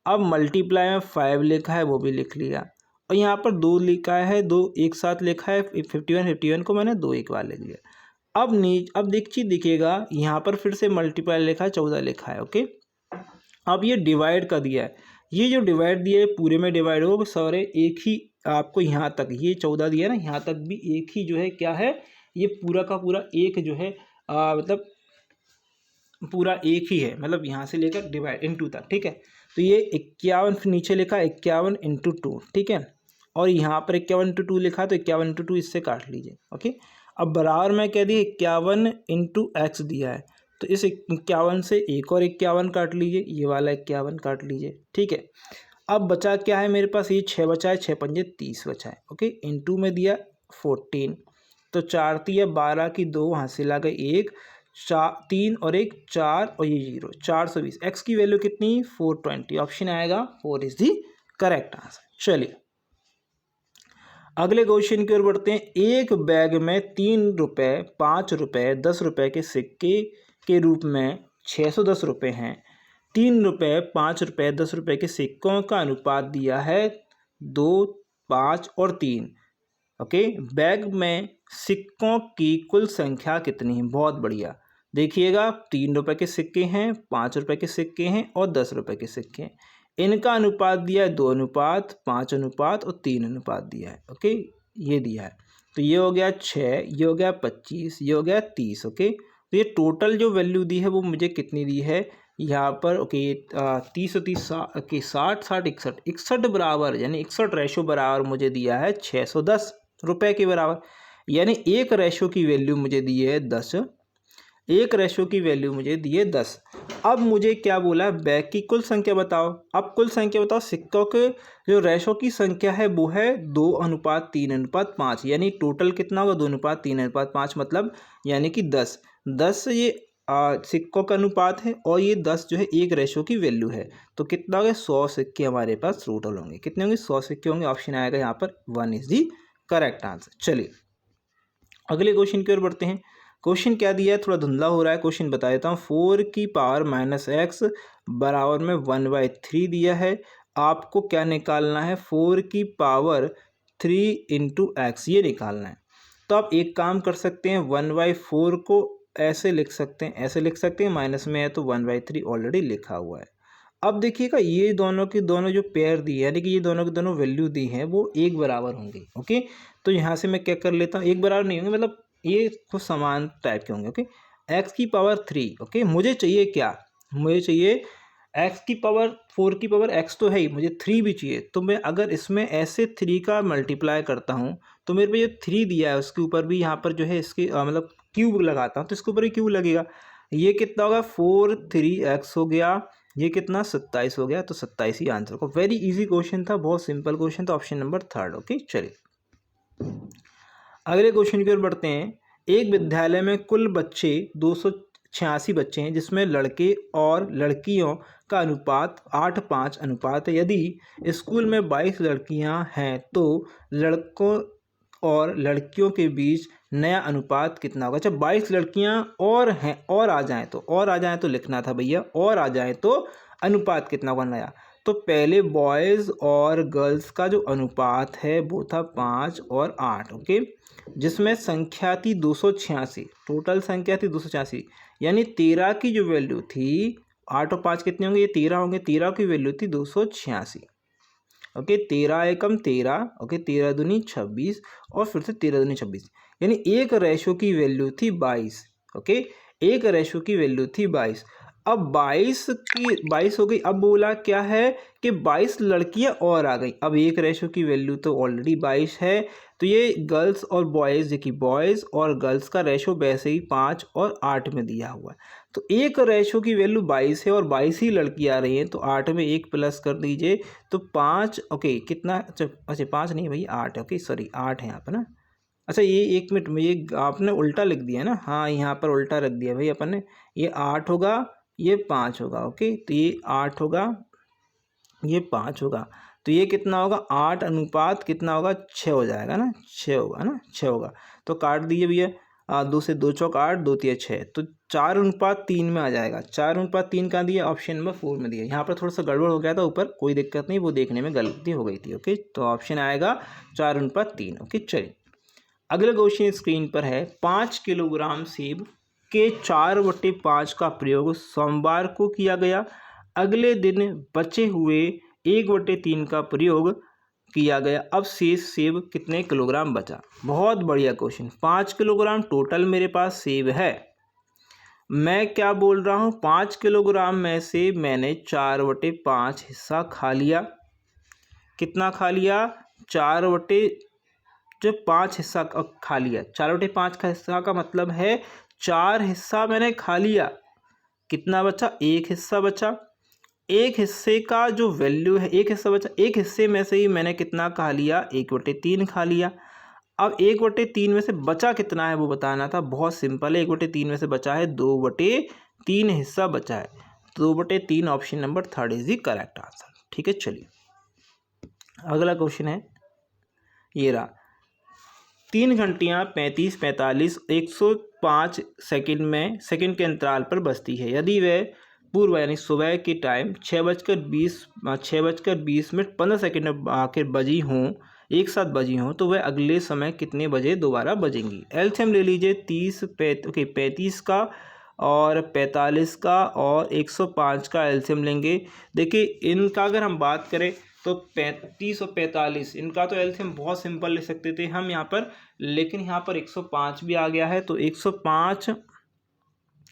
अब मल्टीप्लाई में 5 लिखा है, वो भी लिख लिया। और यहाँ पर 2 लिखा है, 2 एक साथ लिखा है, 51 को मैंने 2 एक बार लिख लिया। अब देखिएगा यहाँ पर फिर से मल्टीप्लाई लिखा है, 14 लिखा है। ओके, अब ये डिवाइड का दिया है, ये जो डिवाइड दिया है पूरे में डिवाइड होगा सारे एक ही, आपको यहाँ तक ये 14 दिया ना, यहाँ तक भी एक ही जो है क्या है, ये पूरा का पूरा एक जो है मतलब पूरा एक ही है, मतलब यहाँ से लेकर डिवाइड इनटू तक। ठीक है, तो ये 51 फिर नीचे लिखा 51 इंटू 2। ठीक है, और यहाँ पर 51 इंटू 2 लिखा, तो 51 इंटू 2 इससे काट लीजिए। ओके, अब बराबर में कह दिए 51 इंटू एक्स दिया है, तो इस 51 से एक और 51 काट लीजिए, ये वाला 51 काट लीजिए। ठीक है, अब बचा क्या है मेरे पास, ये 6 बचा है, 6 पंजे 30 बचा है। ओके, इंटू में दिया 14, तो 4 तिया 12 की 2 वहाँ से ला गई 1, 3 और 1 4 और ये 0, 420। एक्स की वैल्यू कितनी, 420। ऑप्शन आएगा 4 इज दी करेक्ट आंसर। चलिए अगले क्वेश्चन की ओर बढ़ते हैं। एक बैग में 3 रुपये, 5 रुपये, 10 रुपये के सिक्के के रूप में 610 रुपये हैं। 3 रुपये, 5 रुपये, 10 रुपये के सिक्कों का अनुपात दिया है 2, 5 और 3। ओके, बैग में सिक्कों की कुल संख्या कितनी है, बहुत बढ़िया। देखिएगा 3 रुपये के सिक्के हैं, 5 रुपये के सिक्के हैं और 10 रुपये के सिक्के हैं। इनका अनुपात दिया है 2 अनुपात, 5 अनुपात और 3 अनुपात दिया है। ओके, ये दिया है, तो ये हो गया 6, ये हो गया 25, ये हो गया 30। ओके, तो ये टोटल जो वैल्यू दी है वो मुझे कितनी दी है यहाँ पर। ओके, 30 और 30 60 60 61 61 बराबर, यानी 61 रेशो बराबर मुझे दिया है 610 रुपये के बराबर, यानी एक रेशो की वैल्यू मुझे दी है 10, एक रेशो की वैल्यू मुझे दी है 10। अब मुझे क्या बोला है, बैग की कुल संख्या बताओ। अब कुल संख्या बताओ, सिक्कों के जो रेशो की संख्या है वो है 2 अनुपात 3 अनुपात 5, यानी टोटल कितना होगा 2 अनुपात 3 अनुपात 5, मतलब यानी कि 10। 10 ये सिक्कों का अनुपात है और ये 10 जो है एक रेशो की वैल्यू है, तो कितना हो गया 100 सिक्के हमारे पास टोटल होंगे। कितने होंगे, 100 सिक्के होंगे। ऑप्शन आएगा यहाँ पर 1 इज दी करेक्ट आंसर। चलिए अगले क्वेश्चन की ओर बढ़ते हैं। क्वेश्चन क्या दिया है, थोड़ा धुंधला हो रहा है, क्वेश्चन बता देता हूँ। 4 की पावर माइनस एक्स बराबर में 1/3 दिया है। आपको क्या निकालना है, 4 की पावर 3 इंटू एक्स, ये निकालना है। तो आप एक काम कर सकते हैं, 1/4 को ऐसे लिख सकते हैं, ऐसे लिख सकते हैं, माइनस में है तो 1/3 ऑलरेडी लिखा हुआ है। अब देखिएगा ये दोनों की दोनों जो पेयर दी है, यानी कि ये दोनों की दोनों वैल्यू दी हैं वो एक बराबर होंगी। ओके, तो यहाँ से मैं क्या कर लेता हूँ, एक बराबर नहीं होंगे, मतलब ये कुछ समान टाइप के होंगे। ओके, एक्स की पावर 3। ओके, मुझे चाहिए क्या, मुझे चाहिए एक्स की पावर 4 की पावर एक्स तो है ही, मुझे 3 भी चाहिए। तो मैं अगर इसमें ऐसे 3 का मल्टीप्लाई करता हूँ तो मेरे पे जो 3 दिया है उसके ऊपर भी यहाँ पर जो है इसकी मतलब क्यूब लगाता हूँ तो इसके ऊपर भी क्यूब लगेगा। ये कितना होगा, 4 3x हो गया, ये कितना 27 हो गया, तो 27 ही आंसर को। वेरी इजी क्वेश्चन था, बहुत सिंपल क्वेश्चन था, ऑप्शन नंबर 3। ओके, चलिए अगले क्वेश्चन की ओर बढ़ते हैं। एक विद्यालय में कुल बच्चे 286 बच्चे हैं, जिसमें लड़के और लड़कियों का अनुपात 8:5 अनुपात है। यदि स्कूल में 22 लड़कियां हैं तो लड़कों और लड़कियों के बीच नया अनुपात कितना होगा। अच्छा, 22 लड़कियां और हैं, और आ जाएं तो लिखना था भैया, और आ जाएं तो अनुपात कितना होगा नया। तो पहले बॉयज़ और गर्ल्स का जो अनुपात है वो था 5 और 8। ओके, जिसमें संख्या थी 286, टोटल संख्या थी 286, यानी 13 की जो वैल्यू थी, 8 और 5 कितने होंगे, ये 13 होंगे, 13 की वैल्यू थी 286। ओके, 13 एकम 13, ओके, 13 दूनी 26 और फिर से 13 दूनी 26, यानी एक रेशो की वैल्यू थी 22। ओके, एक रेशो की वैल्यू थी 22। अब 22 हो गई। अब बोला क्या है कि 22 लड़कियां और आ गई। अब एक रेशो की वैल्यू तो ऑलरेडी 22 है, तो ये गर्ल्स और बॉयज़, देखिए बॉयज़ और गर्ल्स का रेशो वैसे ही 5 और 8 में दिया हुआ है। तो एक रेशो की वैल्यू 22 है और 22 ही लड़की आ रही हैं, तो 8 में 1 प्लस कर दीजिए तो 5। ओके, कितना, अच्छा 5 नहीं भाई 8 है। ओके सॉरी, 8 है यहाँ पर ना। अच्छा ये 1 मिनट में ये आपने उल्टा लिख दिया ना, हाँ यहाँ पर उल्टा रख दिया भाई अपन ने। ये 8 होगा, ये 5 होगा। ओके, तो ये 8 होगा, ये 5 होगा, तो ये कितना होगा, 8 अनुपात कितना होगा, 6 हो जाएगा ना, 6 होगा ना, 6 होगा। तो काट दीजिए भैया, 2 से 2 चौक 8, 2 तिया 6, तो 4:3 में आ जाएगा। 4:3 कहाँ दिया, ऑप्शन नंबर 4 में दिया। यहाँ पर थोड़ा सा गड़बड़ हो गया था ऊपर, कोई दिक्कत नहीं, वो देखने में गलती हो गई थी। ओके, तो ऑप्शन आएगा 4:3। ओके, चलिए अगला क्वेश्चन स्क्रीन पर है। 5 किलोग्राम सेब के 4/5 का प्रयोग सोमवार को किया गया। अगले दिन बचे हुए 1/3 का प्रयोग किया गया। अब शेष सेब कितने किलोग्राम बचा। बहुत बढ़िया क्वेश्चन। 5 किलोग्राम टोटल मेरे पास सेब है। मैं क्या बोल रहा हूँ, 5 किलोग्राम में से मैंने 4/5 हिस्सा खा लिया। कितना खा लिया, 4/5 हिस्सा खा लिया। 4/5 का हिस्सा का मतलब है 4 हिस्सा मैंने खा लिया। कितना बचा, 1 हिस्सा बचा। एक हिस्से का जो वैल्यू है, 1 हिस्सा बचा, एक हिस्से में से ही मैंने कितना खा लिया, 1/3 खा लिया। अब 1/3 में से बचा कितना है वो बताना था। बहुत सिंपल है, 1/3 में से बचा है 2/3 हिस्सा बचा है। 2/3 option number 3 is the correct answer. ठीक है, चलिए अगला क्वेश्चन है, ये रहा। 3 घंटियाँ 35, 45, 105 सेकंड में सेकंड के अंतराल पर बजती है। यदि वह पूर्व यानी सुबह के टाइम 6:20 15 सेकंड में आखिर बजी हों, एक साथ बजी हों, तो वह अगले समय कितने बजे दोबारा बजेंगी। एलसीएम ले लीजिए, 35 का और 45 का और 105 का एलसीएम लेंगे। देखिए इनका अगर हम बात करें तो 35 और 45 इनका तो एलसीएम बहुत सिंपल ले सकते थे हम यहाँ पर, लेकिन यहाँ पर 105 भी आ गया है, तो 105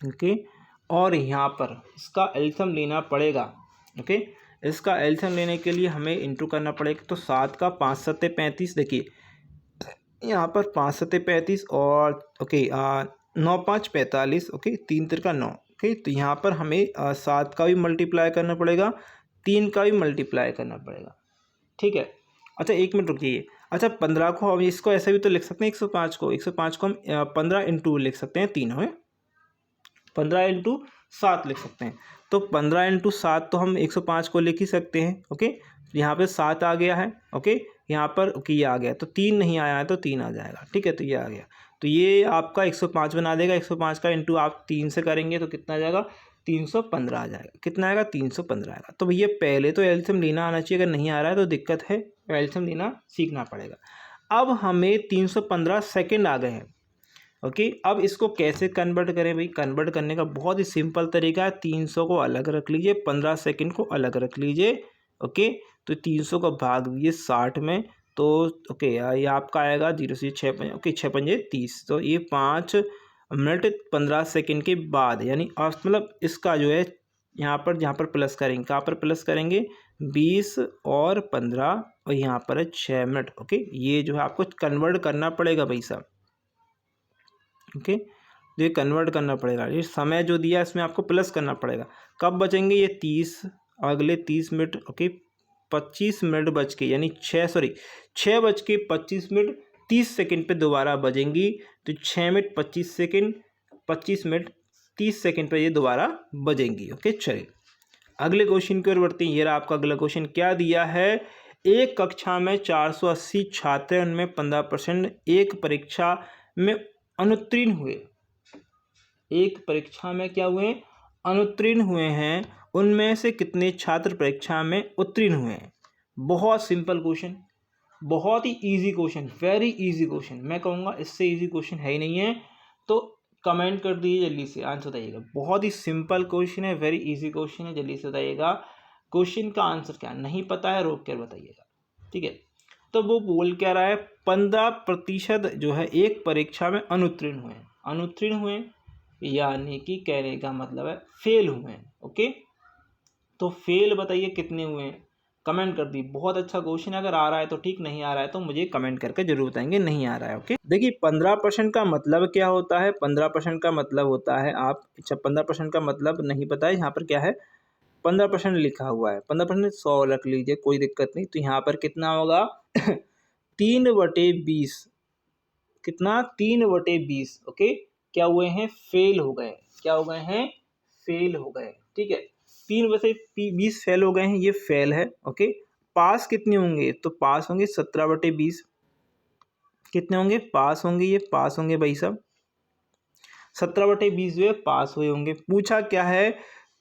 ओके, और यहाँ पर इसका एलसीएम लेना पड़ेगा। ओके, इसका एलसीएम लेने के लिए हमें इंटू करना पड़ेगा। तो 7 का 5 सत्ते 35, देखिए यहाँ पर 5 सत्ते 35 और ओके 9 5 45, ओके 3 तिरका 9। ओके, तो यहाँ पर हमें 7 का भी मल्टीप्लाई करना पड़ेगा, 3 का भी मल्टीप्लाई करना पड़ेगा। ठीक है, अच्छा 1 मिनट रुकिए। अच्छा 15 को हम इसको ऐसे भी तो लिख सकते हैं, 105 को हम 15 इंटू लिख सकते हैं, 3 है, 15 इंटू 7 लिख सकते हैं। तो 15 इंटू 7 तो हम 105 को लिख ही सकते हैं। ओके, यहाँ पे 7 आ गया है। ओके, यहाँ पर ओके ये आ गया, तो 3 नहीं आया है तो 3 आ जाएगा। ठीक है, तो ये आ गया। तो ये आपका 105 बना देगा। 105 का इंटू आप 3 से करेंगे तो कितना आ जाएगा, 315 आ जाएगा। कितना आएगा, 315 आएगा। तो भैया पहले तो एलसीएम लेना आना चाहिए, अगर नहीं आ रहा है तो दिक्कत है, एलसीएम लेना सीखना पड़ेगा। अब हमें 315 सेकेंड आ गए हैं। ओके, अब इसको कैसे कन्वर्ट करें भाई? कन्वर्ट करने का बहुत ही सिंपल तरीका है। 300 को अलग रख लीजिए, 15 सेकेंड को अलग रख लीजिए। ओके, तो 300 का भाग दीजिए 60 में, तो ओके ये आपका आएगा 0 से 6 ओके 6 पंजे 30। तो ये 5 मिनट 15 सेकेंड के बाद, यानी मतलब इसका जो है यहाँ पर प्लस करेंगे, कहाँ पर प्लस करेंगे, 20 और 15 और यहाँ पर है 6 मिनट। ओके, ये जो है आपको कन्वर्ट करना पड़ेगा भाई साहब। ओके, ये कन्वर्ट करना पड़ेगा, ये समय जो दिया इसमें आपको प्लस करना पड़ेगा। कब बचेंगे ये 30, अगले 30 मिनट। ओके, 25 मिनट बच के, यानी 6 बज के 25 मिनट 30 सेकेंड पे दोबारा बजेंगी, तो 6 मिनट 25 सेकेंड 25 मिनट 30 सेकेंड पे ये दोबारा बजेंगी। ओके, चलिए अगले क्वेश्चन की ओर बढ़ते हैं। ये रहा आपका अगला क्वेश्चन। क्या दिया है, एक कक्षा में 480 छात्र हैं, उनमें 15% एक परीक्षा में अनुत्तीर्ण हुए। एक परीक्षा में क्या हुए, अनुत्तीर्ण हुए हैं, उनमें से कितने छात्र परीक्षा में उत्तीर्ण हुए हैं? बहुत सिंपल क्वेश्चन, बहुत ही easy question, very easy question. मैं कहूँगा इससे इजी क्वेश्चन है ही नहीं है, तो कमेंट कर दीजिए, जल्दी से आंसर बताइएगा। बहुत ही सिंपल क्वेश्चन है, वेरी इजी क्वेश्चन है, जल्दी से बताइएगा क्वेश्चन का आंसर क्या। नहीं पता है रोक कर बताइएगा, ठीक है। तो वो बोल क्या रहा है, 15% जो है एक परीक्षा में अनुत्तीर्ण हुए। अनुत्तीर्ण हुए यानी कि कहने का मतलब है फेल हुए। ओके, तो फेल बताइए कितने हुए हैं, कमेंट कर दी। बहुत अच्छा क्वेश्चन है, अगर आ रहा है तो ठीक, नहीं आ रहा है तो मुझे कमेंट करके जरूर बताएंगे नहीं आ रहा है। ओके, देखिए 15% का मतलब क्या होता है, 15% का मतलब होता है आप, अच्छा 15% का मतलब नहीं पता है, यहाँ पर क्या है 15% लिखा हुआ है, 15% 100 रख लीजिए, कोई दिक्कत नहीं। तो यहाँ पर कितना होगा 3/20, कितना 3/20। ओके, क्या हुए हैं, फेल हो गए। क्या हो गए हैं, फेल हो गए, ठीक है। 3/20 फेल हो गए हैं, ये फेल है। ओके, पास कितने होंगे, तो पास होंगे 17/20। कितने होंगे, पास होंगे, ये पास होंगे भाई साहब, 17/20 जो है पास हुए होंगे। पूछा क्या है,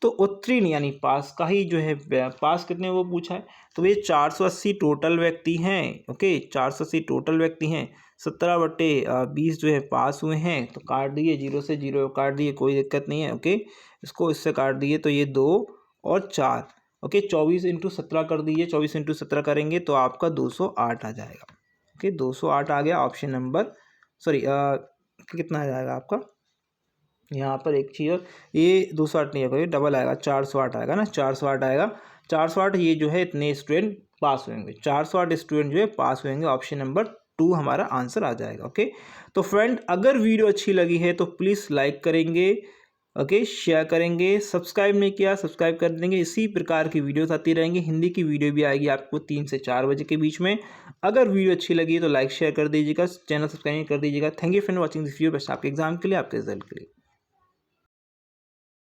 तो उत्तीर्ण यानी पास का ही जो है, पास कितने वो पूछा है। तो ये 480 टोटल व्यक्ति हैं। ओके, 480 टोटल व्यक्ति हैं, 17/20 जो है पास हुए हैं, तो काट दिए, 0 से 0 काट दिए, कोई दिक्कत नहीं है। ओके, इसको इससे काट दिए, तो ये 2 और 4। ओके, 24 × 17 कर दीजिए, 24 × 17 करेंगे तो आपका 208 आ जाएगा। ओके, 208 आ गया ऑप्शन नंबर, सॉरी कितना आ जाएगा आपका, यहाँ पर एक चीज़ और, ये 208 नहीं आएगा, ये डबल आएगा, 408 आएगा ना, 408 आएगा। 408 ये जो है इतने स्टूडेंट पास होंगे, 408 स्टूडेंट जो है पास होंगे, ऑप्शन नंबर 2 हमारा आंसर आ जाएगा। ओके, तो फ्रेंड अगर वीडियो अच्छी लगी है तो प्लीज़ लाइक करेंगे, ओके, शेयर करेंगे, सब्सक्राइब नहीं किया सब्सक्राइब कर देंगे। इसी प्रकार की वीडियोस आती रहेंगी, हिंदी की वीडियो भी आएगी आपको 3 से 4 बजे के बीच में। अगर वीडियो अच्छी लगी तो लाइक शेयर कर दीजिएगा, चैनल सब्सक्राइब कर दीजिएगा। Thank you for watching this video, बस आपके एग्जाम के लिए, आपके रिजल्ट के लिए।